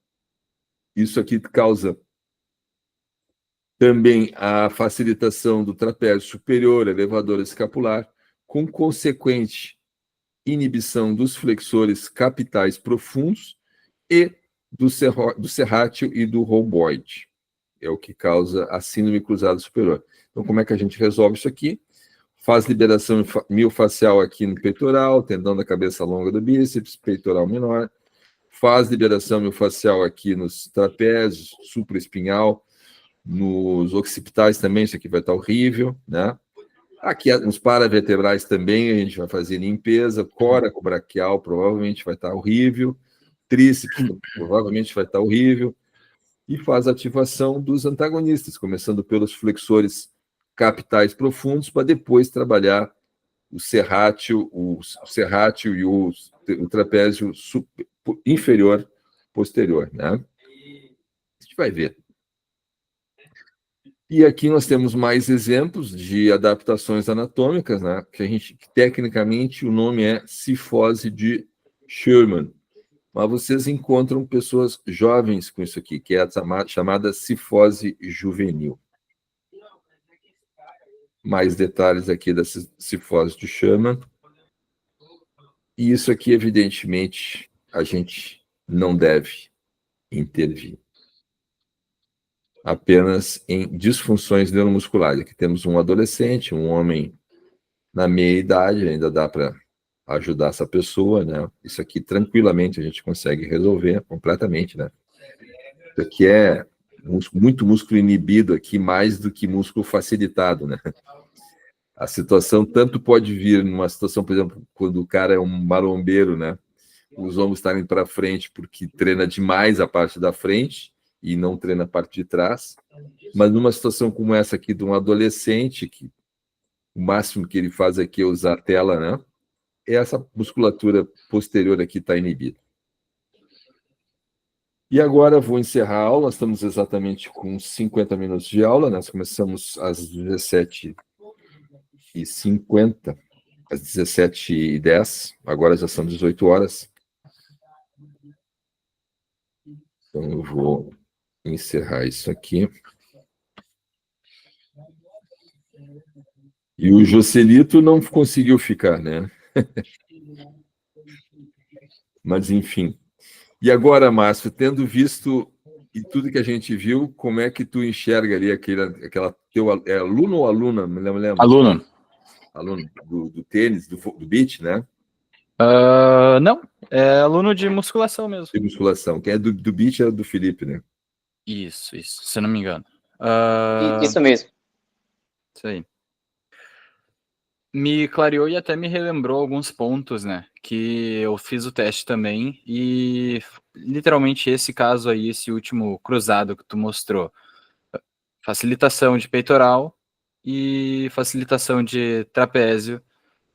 Isso aqui causa também a facilitação do trapézio superior, elevador escapular, com consequente inibição dos flexores capitais profundos e do serrátil e do romboide. É o que causa a síndrome cruzada superior. Então, como é que a gente resolve isso aqui? Faz liberação miofascial aqui no peitoral, tendão da cabeça longa do bíceps, peitoral menor. Faz liberação miofascial aqui nos trapézios, supraespinhal, nos occipitais também, isso aqui vai estar horrível, né? Aqui nos paravertebrais também a gente vai fazer limpeza, córaco braquial provavelmente vai estar horrível, tríceps provavelmente vai estar horrível, e faz ativação dos antagonistas, começando pelos flexores capitais profundos, para depois trabalhar o serrátil e o trapézio inferior posterior, né? A gente vai ver. E aqui nós temos mais exemplos de adaptações anatômicas, né? Que tecnicamente o nome é cifose de Sherman. Mas vocês encontram pessoas jovens com isso aqui, que é a chamada cifose juvenil. Mais detalhes aqui da cifose de Sherman. E isso aqui, evidentemente, a gente não deve intervir. Apenas em disfunções neuromusculares. Aqui temos um adolescente, um homem na meia idade, ainda dá para ajudar essa pessoa, né? Isso aqui tranquilamente a gente consegue resolver completamente, né? Isso aqui é muito músculo inibido aqui, mais do que músculo facilitado, né? A situação tanto pode vir numa situação, por exemplo, quando o cara é um marombeiro, né? Os ombros estarem para frente porque treina demais a parte da frente e não treina a parte de trás. Mas numa situação como essa aqui de um adolescente, que o máximo que ele faz aqui é usar a tela, né? Essa musculatura posterior aqui está inibida. E agora vou encerrar a aula, estamos exatamente com 50 minutos de aula, nós começamos às 17h50, às 17h10, agora já são 18 horas. Então eu vou encerrar isso aqui. E o Joselito não conseguiu ficar, né? Mas, enfim. E agora, Márcio, tendo visto e tudo que a gente viu, como é que tu enxerga ali aquela teu aluno ou aluna? Me lembro. Aluno. Aluno do tênis, do beach, né? Não, é aluno de musculação mesmo. De musculação. Quem é do beach é do Felipe, né? Isso, se eu não me engano. Isso mesmo. Isso aí. Me clareou e até me relembrou alguns pontos, né? Que eu fiz o teste também e literalmente esse caso aí, esse último cruzado que tu mostrou, facilitação de peitoral e facilitação de trapézio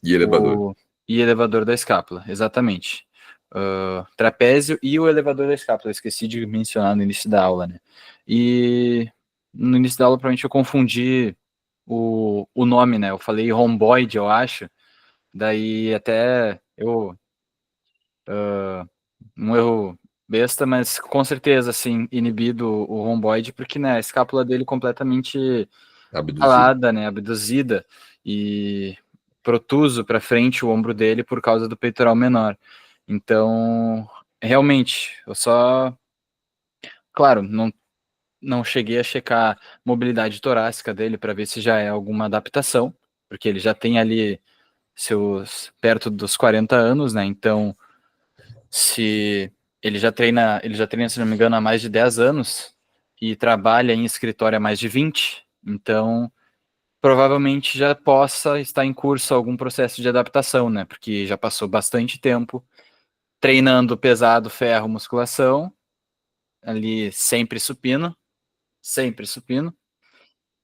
E elevador. e elevador da escápula, exatamente. Trapézio e o elevador da escápula, eu esqueci de mencionar no início da aula, né? E no início da aula, provavelmente eu confundi o nome, né? Eu falei rhomboide, eu acho. Daí até um erro besta, mas com certeza, assim, inibido o rhomboide, porque, né, a escápula dele completamente alada, né, abduzida, e protuso para frente o ombro dele por causa do peitoral menor. Então, realmente, eu só... Claro, não cheguei a checar mobilidade torácica dele para ver se já é alguma adaptação, porque ele já tem ali seus perto dos 40 anos, né? Então, se ele já treina, se não me engano, há mais de 10 anos e trabalha em escritório há mais de 20, então provavelmente já possa estar em curso algum processo de adaptação, né? Porque já passou bastante tempo treinando pesado, ferro, musculação, ali sempre supino,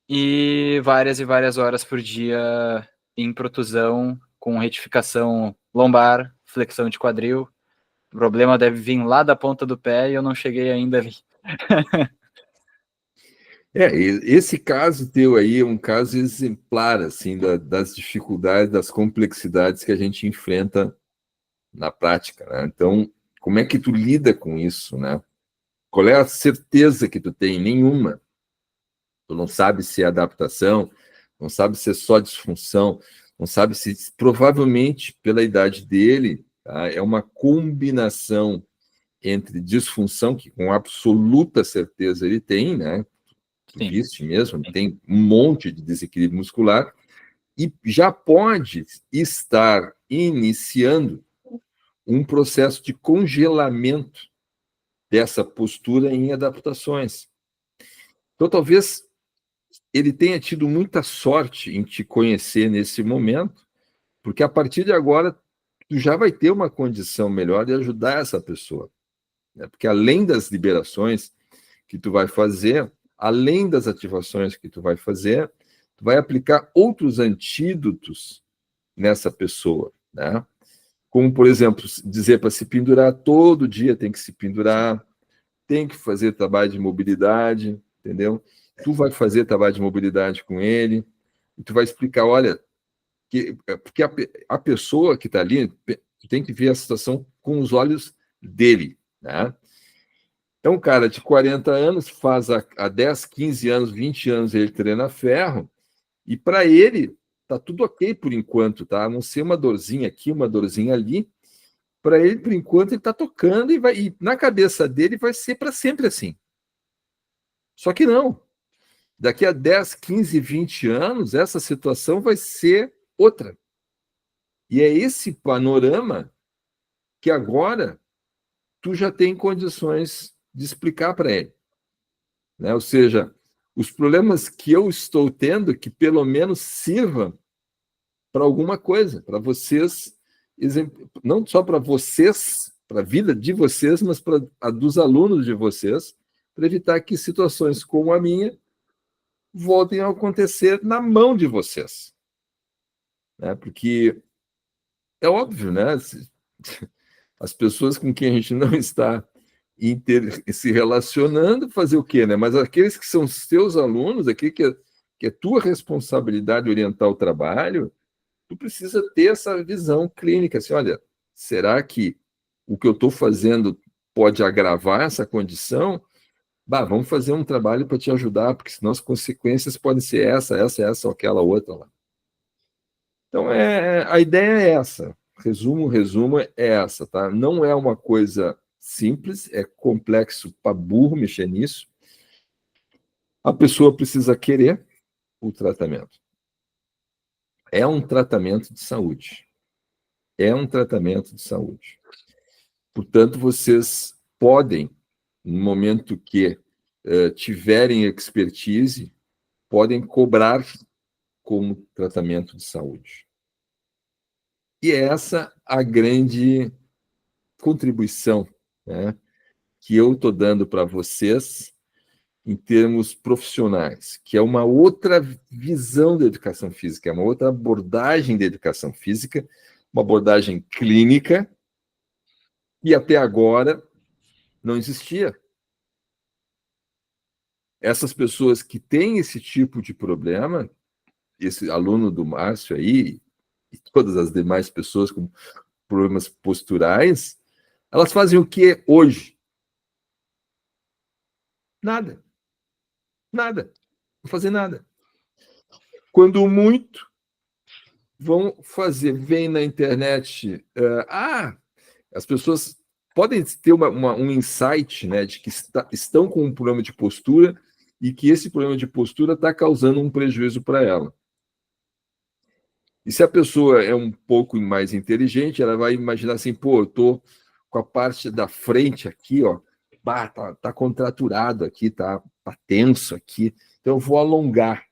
e várias horas por dia em protusão, com retificação lombar, flexão de quadril. O problema deve vir lá da ponta do pé e eu não cheguei ainda ali. Esse caso teu aí é um caso exemplar, assim, das dificuldades, das complexidades que a gente enfrenta na prática, né? Então, como é que tu lida com isso, né? Qual é a certeza que tu tem? Nenhuma. Tu não sabe se é adaptação, não sabe se é só disfunção, não sabe se, provavelmente, pela idade dele, tá, é uma combinação entre disfunção, que com absoluta certeza ele tem, né? Tu Sim. viste mesmo, tem um monte de desequilíbrio muscular, e já pode estar iniciando um processo de congelamento dessa postura em adaptações. Então, talvez ele tenha tido muita sorte em te conhecer nesse momento, porque a partir de agora tu já vai ter uma condição melhor de ajudar essa pessoa, né? Porque além das liberações que tu vai fazer, além das ativações que tu vai fazer, tu vai aplicar outros antídotos nessa pessoa, né? Como, por exemplo, dizer para se pendurar todo dia, tem que se pendurar, tem que fazer trabalho de mobilidade, entendeu? Tu vai fazer trabalho de mobilidade com ele, e tu vai explicar, olha, porque a pessoa que está ali tem que ver a situação com os olhos dele, né? Então, um cara de 40 anos faz há 10, 15 anos, 20 anos ele treina ferro, e para ele tá tudo ok por enquanto, tá? A não ser uma dorzinha aqui, uma dorzinha ali. Para ele, por enquanto, ele está tocando e na cabeça dele vai ser para sempre assim. Só que não. Daqui a 10, 15, 20 anos, essa situação vai ser outra. E é esse panorama que agora tu já tem condições de explicar para ele, né? Ou seja, os problemas que eu estou tendo, que pelo menos sirva para alguma coisa, para vocês, não só para vocês, para a vida de vocês, mas para a dos alunos de vocês, para evitar que situações como a minha voltem a acontecer na mão de vocês, né? Porque é óbvio, né? As pessoas com quem a gente não está se relacionando, fazer o quê, né? Mas aqueles que são seus alunos, aqui que é tua responsabilidade orientar o trabalho, tu precisa ter essa visão clínica, assim, olha, será que o que eu estou fazendo pode agravar essa condição? Bah, vamos fazer um trabalho para te ajudar, porque senão as consequências podem ser essa ou aquela outra lá. Então, a ideia é essa. Resumo é essa, tá? Não é uma coisa simples, é complexo para burro mexer nisso. A pessoa precisa querer o tratamento. É um tratamento de saúde. É um tratamento de saúde. Portanto, vocês podem, no momento que tiverem expertise, podem cobrar como tratamento de saúde. E é essa a grande contribuição, né, que eu estou dando para vocês em termos profissionais, que é uma outra visão da educação física, é uma outra abordagem da educação física, uma abordagem clínica, e até agora não existia. Essas pessoas que têm esse tipo de problema, esse aluno do Márcio aí, e todas as demais pessoas com problemas posturais, elas fazem o que hoje? Nada. Nada. Não fazer nada. Quando muito, vão fazer, vem na internet, as pessoas podem ter um insight, né, de que estão com um problema de postura e que esse problema de postura está causando um prejuízo para ela. E se a pessoa é um pouco mais inteligente, ela vai imaginar assim, pô, eu estou com a parte da frente aqui, ó, tá contraturado aqui, tá tenso aqui, então eu vou alongar.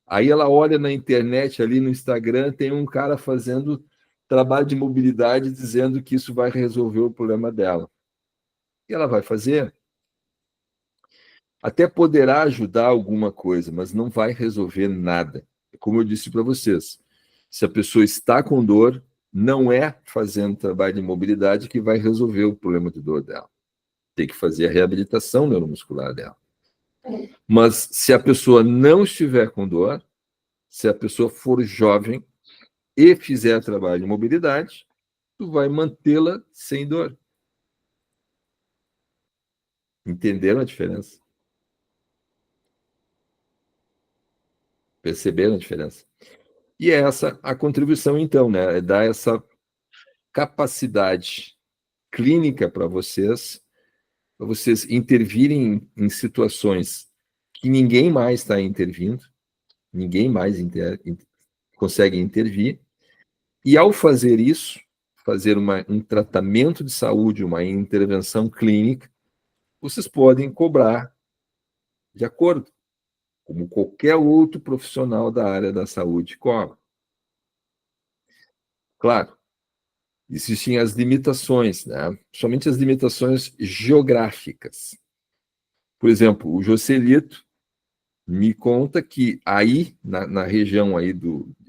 Aí ela olha na internet, ali no Instagram, tem um cara fazendo trabalho de mobilidade dizendo que isso vai resolver o problema dela. E ela vai fazer. Até poderá ajudar alguma coisa, mas não vai resolver nada. Como eu disse para vocês, se a pessoa está com dor, não é fazendo trabalho de mobilidade que vai resolver o problema de dor dela. Tem que fazer a reabilitação neuromuscular dela. Mas se a pessoa não estiver com dor, se a pessoa for jovem e fizer trabalho de mobilidade, tu vai mantê-la sem dor. Entenderam a diferença? Perceberam a diferença? E é essa a contribuição, então, né? É dar essa capacidade clínica para vocês intervirem em situações que ninguém mais está intervindo, ninguém mais consegue intervir, e ao fazer isso, fazer um tratamento de saúde, uma intervenção clínica, vocês podem cobrar de acordo, como qualquer outro profissional da área da saúde cobra. Claro, existem as limitações, né? Somente as limitações geográficas. Por exemplo, o Joselito me conta que aí, na região aí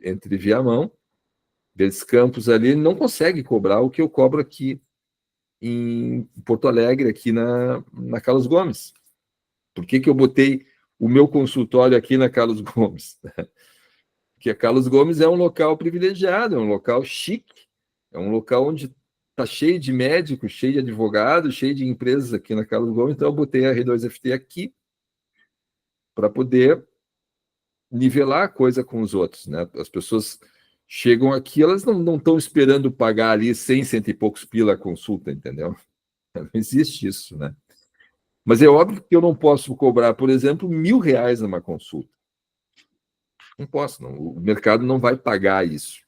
entre Viamão, Verdes Campos ali, ele não consegue cobrar o que eu cobro aqui em Porto Alegre, aqui na Carlos Gomes. Por que eu botei o meu consultório aqui na Carlos Gomes? Porque a Carlos Gomes é um local privilegiado, é um local chique, é um local onde está cheio de médicos, cheio de advogados, cheio de empresas aqui na Carlos Gomes, então eu botei a R2FT aqui para poder nivelar a coisa com os outros, né? As pessoas chegam aqui, elas não estão esperando pagar ali 100, 100 e poucos pila a consulta, entendeu? Não existe isso, né? Mas é óbvio que eu não posso cobrar, por exemplo, R$1.000 numa consulta. Não posso, não. O mercado não vai pagar isso.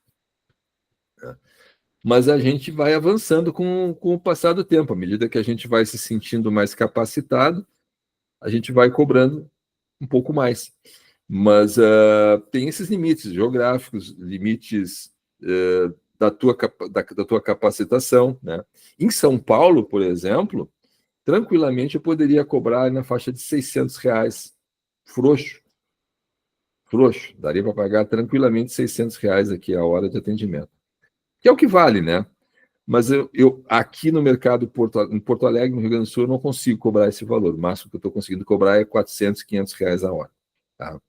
Mas a gente vai avançando com o passar do tempo. À medida que a gente vai se sentindo mais capacitado, a gente vai cobrando um pouco mais. Mas tem esses limites geográficos, limites da tua capacitação, né? Em São Paulo, por exemplo, tranquilamente eu poderia cobrar na faixa de R$600, frouxo. Daria para pagar tranquilamente R$600 aqui a hora de atendimento. Que é o que vale, né? Mas eu aqui no mercado em Porto Alegre, no Rio Grande do Sul, eu não consigo cobrar esse valor. O máximo que eu estou conseguindo cobrar é R$400, R$500 a hora. Tá?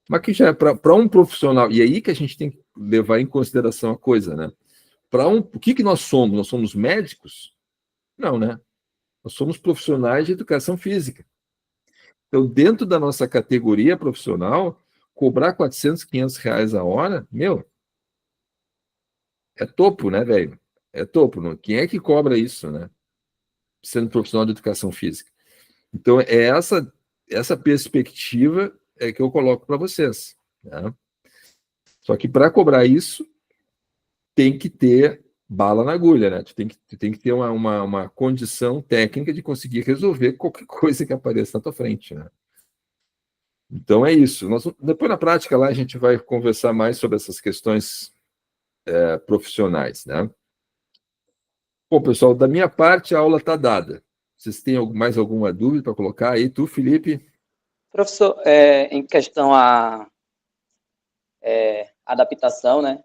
Mas que já é para um profissional, e aí que a gente tem que levar em consideração a coisa, né? O que nós somos? Nós somos médicos? Não, né? Nós somos profissionais de educação física. Então, dentro da nossa categoria profissional, cobrar R$400, R$500 a hora, meu, é topo, né, velho? É topo. Não? Quem é que cobra isso, né? Sendo profissional de educação física. Então, é essa perspectiva que eu coloco para vocês. Né? Só que para cobrar isso, tem que ter bala na agulha, né? Tu tem que ter uma condição técnica de conseguir resolver qualquer coisa que apareça na tua frente, né? Então é isso. Depois na prática lá a gente vai conversar mais sobre essas questões profissionais, né? Bom, pessoal, da minha parte a aula está dada. Vocês têm mais alguma dúvida para colocar aí? Tu, Felipe? Professor, em questão à adaptação, né?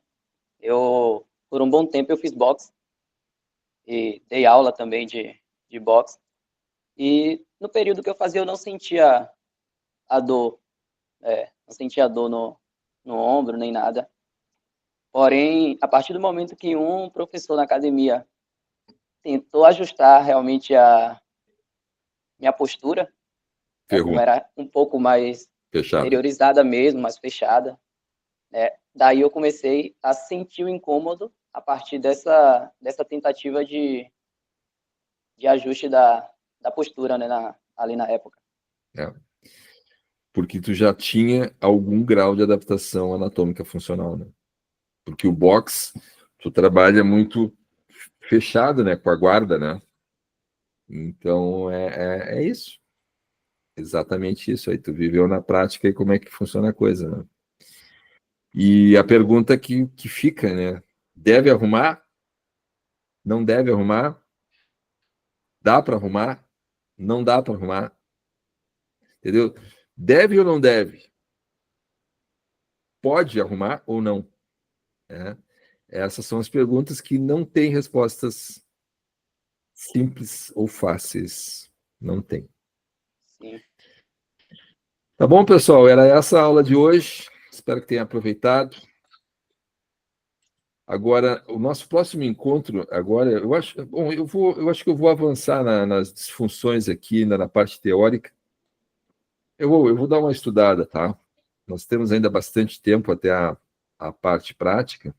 Por um bom tempo, eu fiz boxe e dei aula também de boxe. E no período que eu fazia, eu não sentia a dor, não sentia dor no ombro, nem nada. Porém, a partir do momento que um professor na academia tentou ajustar realmente a minha postura, como era um pouco mais fechada, interiorizada mesmo, mais fechada, né? Daí eu comecei a sentir o incômodo a partir dessa tentativa de ajuste da postura, né, ali na época. Porque tu já tinha algum grau de adaptação anatômica funcional, né? Porque o boxe, tu trabalha muito fechado, né, com a guarda, né? Então, é isso. Exatamente isso aí. Tu viveu na prática e como é que funciona a coisa, né? E a pergunta que fica, né? Deve arrumar? Não deve arrumar? Dá para arrumar? Não dá para arrumar? Entendeu? Deve ou não deve? Pode arrumar ou não? Essas são as perguntas que não têm respostas simples ou fáceis. Não tem. Sim. Tá bom, pessoal? Era essa a aula de hoje. Espero que tenham aproveitado. Agora, o nosso próximo encontro, agora, eu acho que eu vou avançar nas disfunções aqui, na parte teórica. Eu vou dar uma estudada, tá? Nós temos ainda bastante tempo até a parte prática,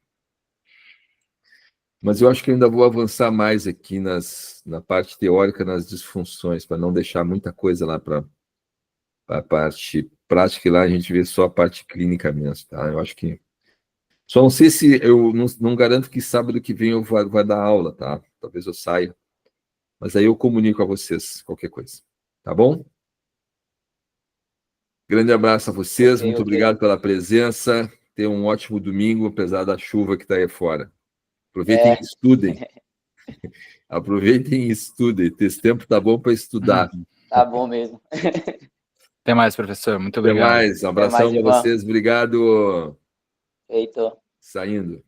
mas eu acho que ainda vou avançar mais aqui na parte teórica, nas disfunções, para não deixar muita coisa lá para a parte prática, e lá a gente vê só a parte clínica mesmo, tá? Eu acho que só não sei se eu não garanto que sábado que vem eu vou dar aula, tá? Talvez eu saia. Mas aí eu comunico a vocês qualquer coisa. Tá bom? Grande abraço a vocês. Muito obrigado pela presença. Tenham um ótimo domingo, apesar da chuva que está aí fora. Aproveitem e estudem. Aproveitem e estudem. Esse tempo tá bom para estudar. Tá bom mesmo. Até mais, professor. Muito obrigado. Até mais. Um abração para vocês. Obrigado. Feito. Saindo.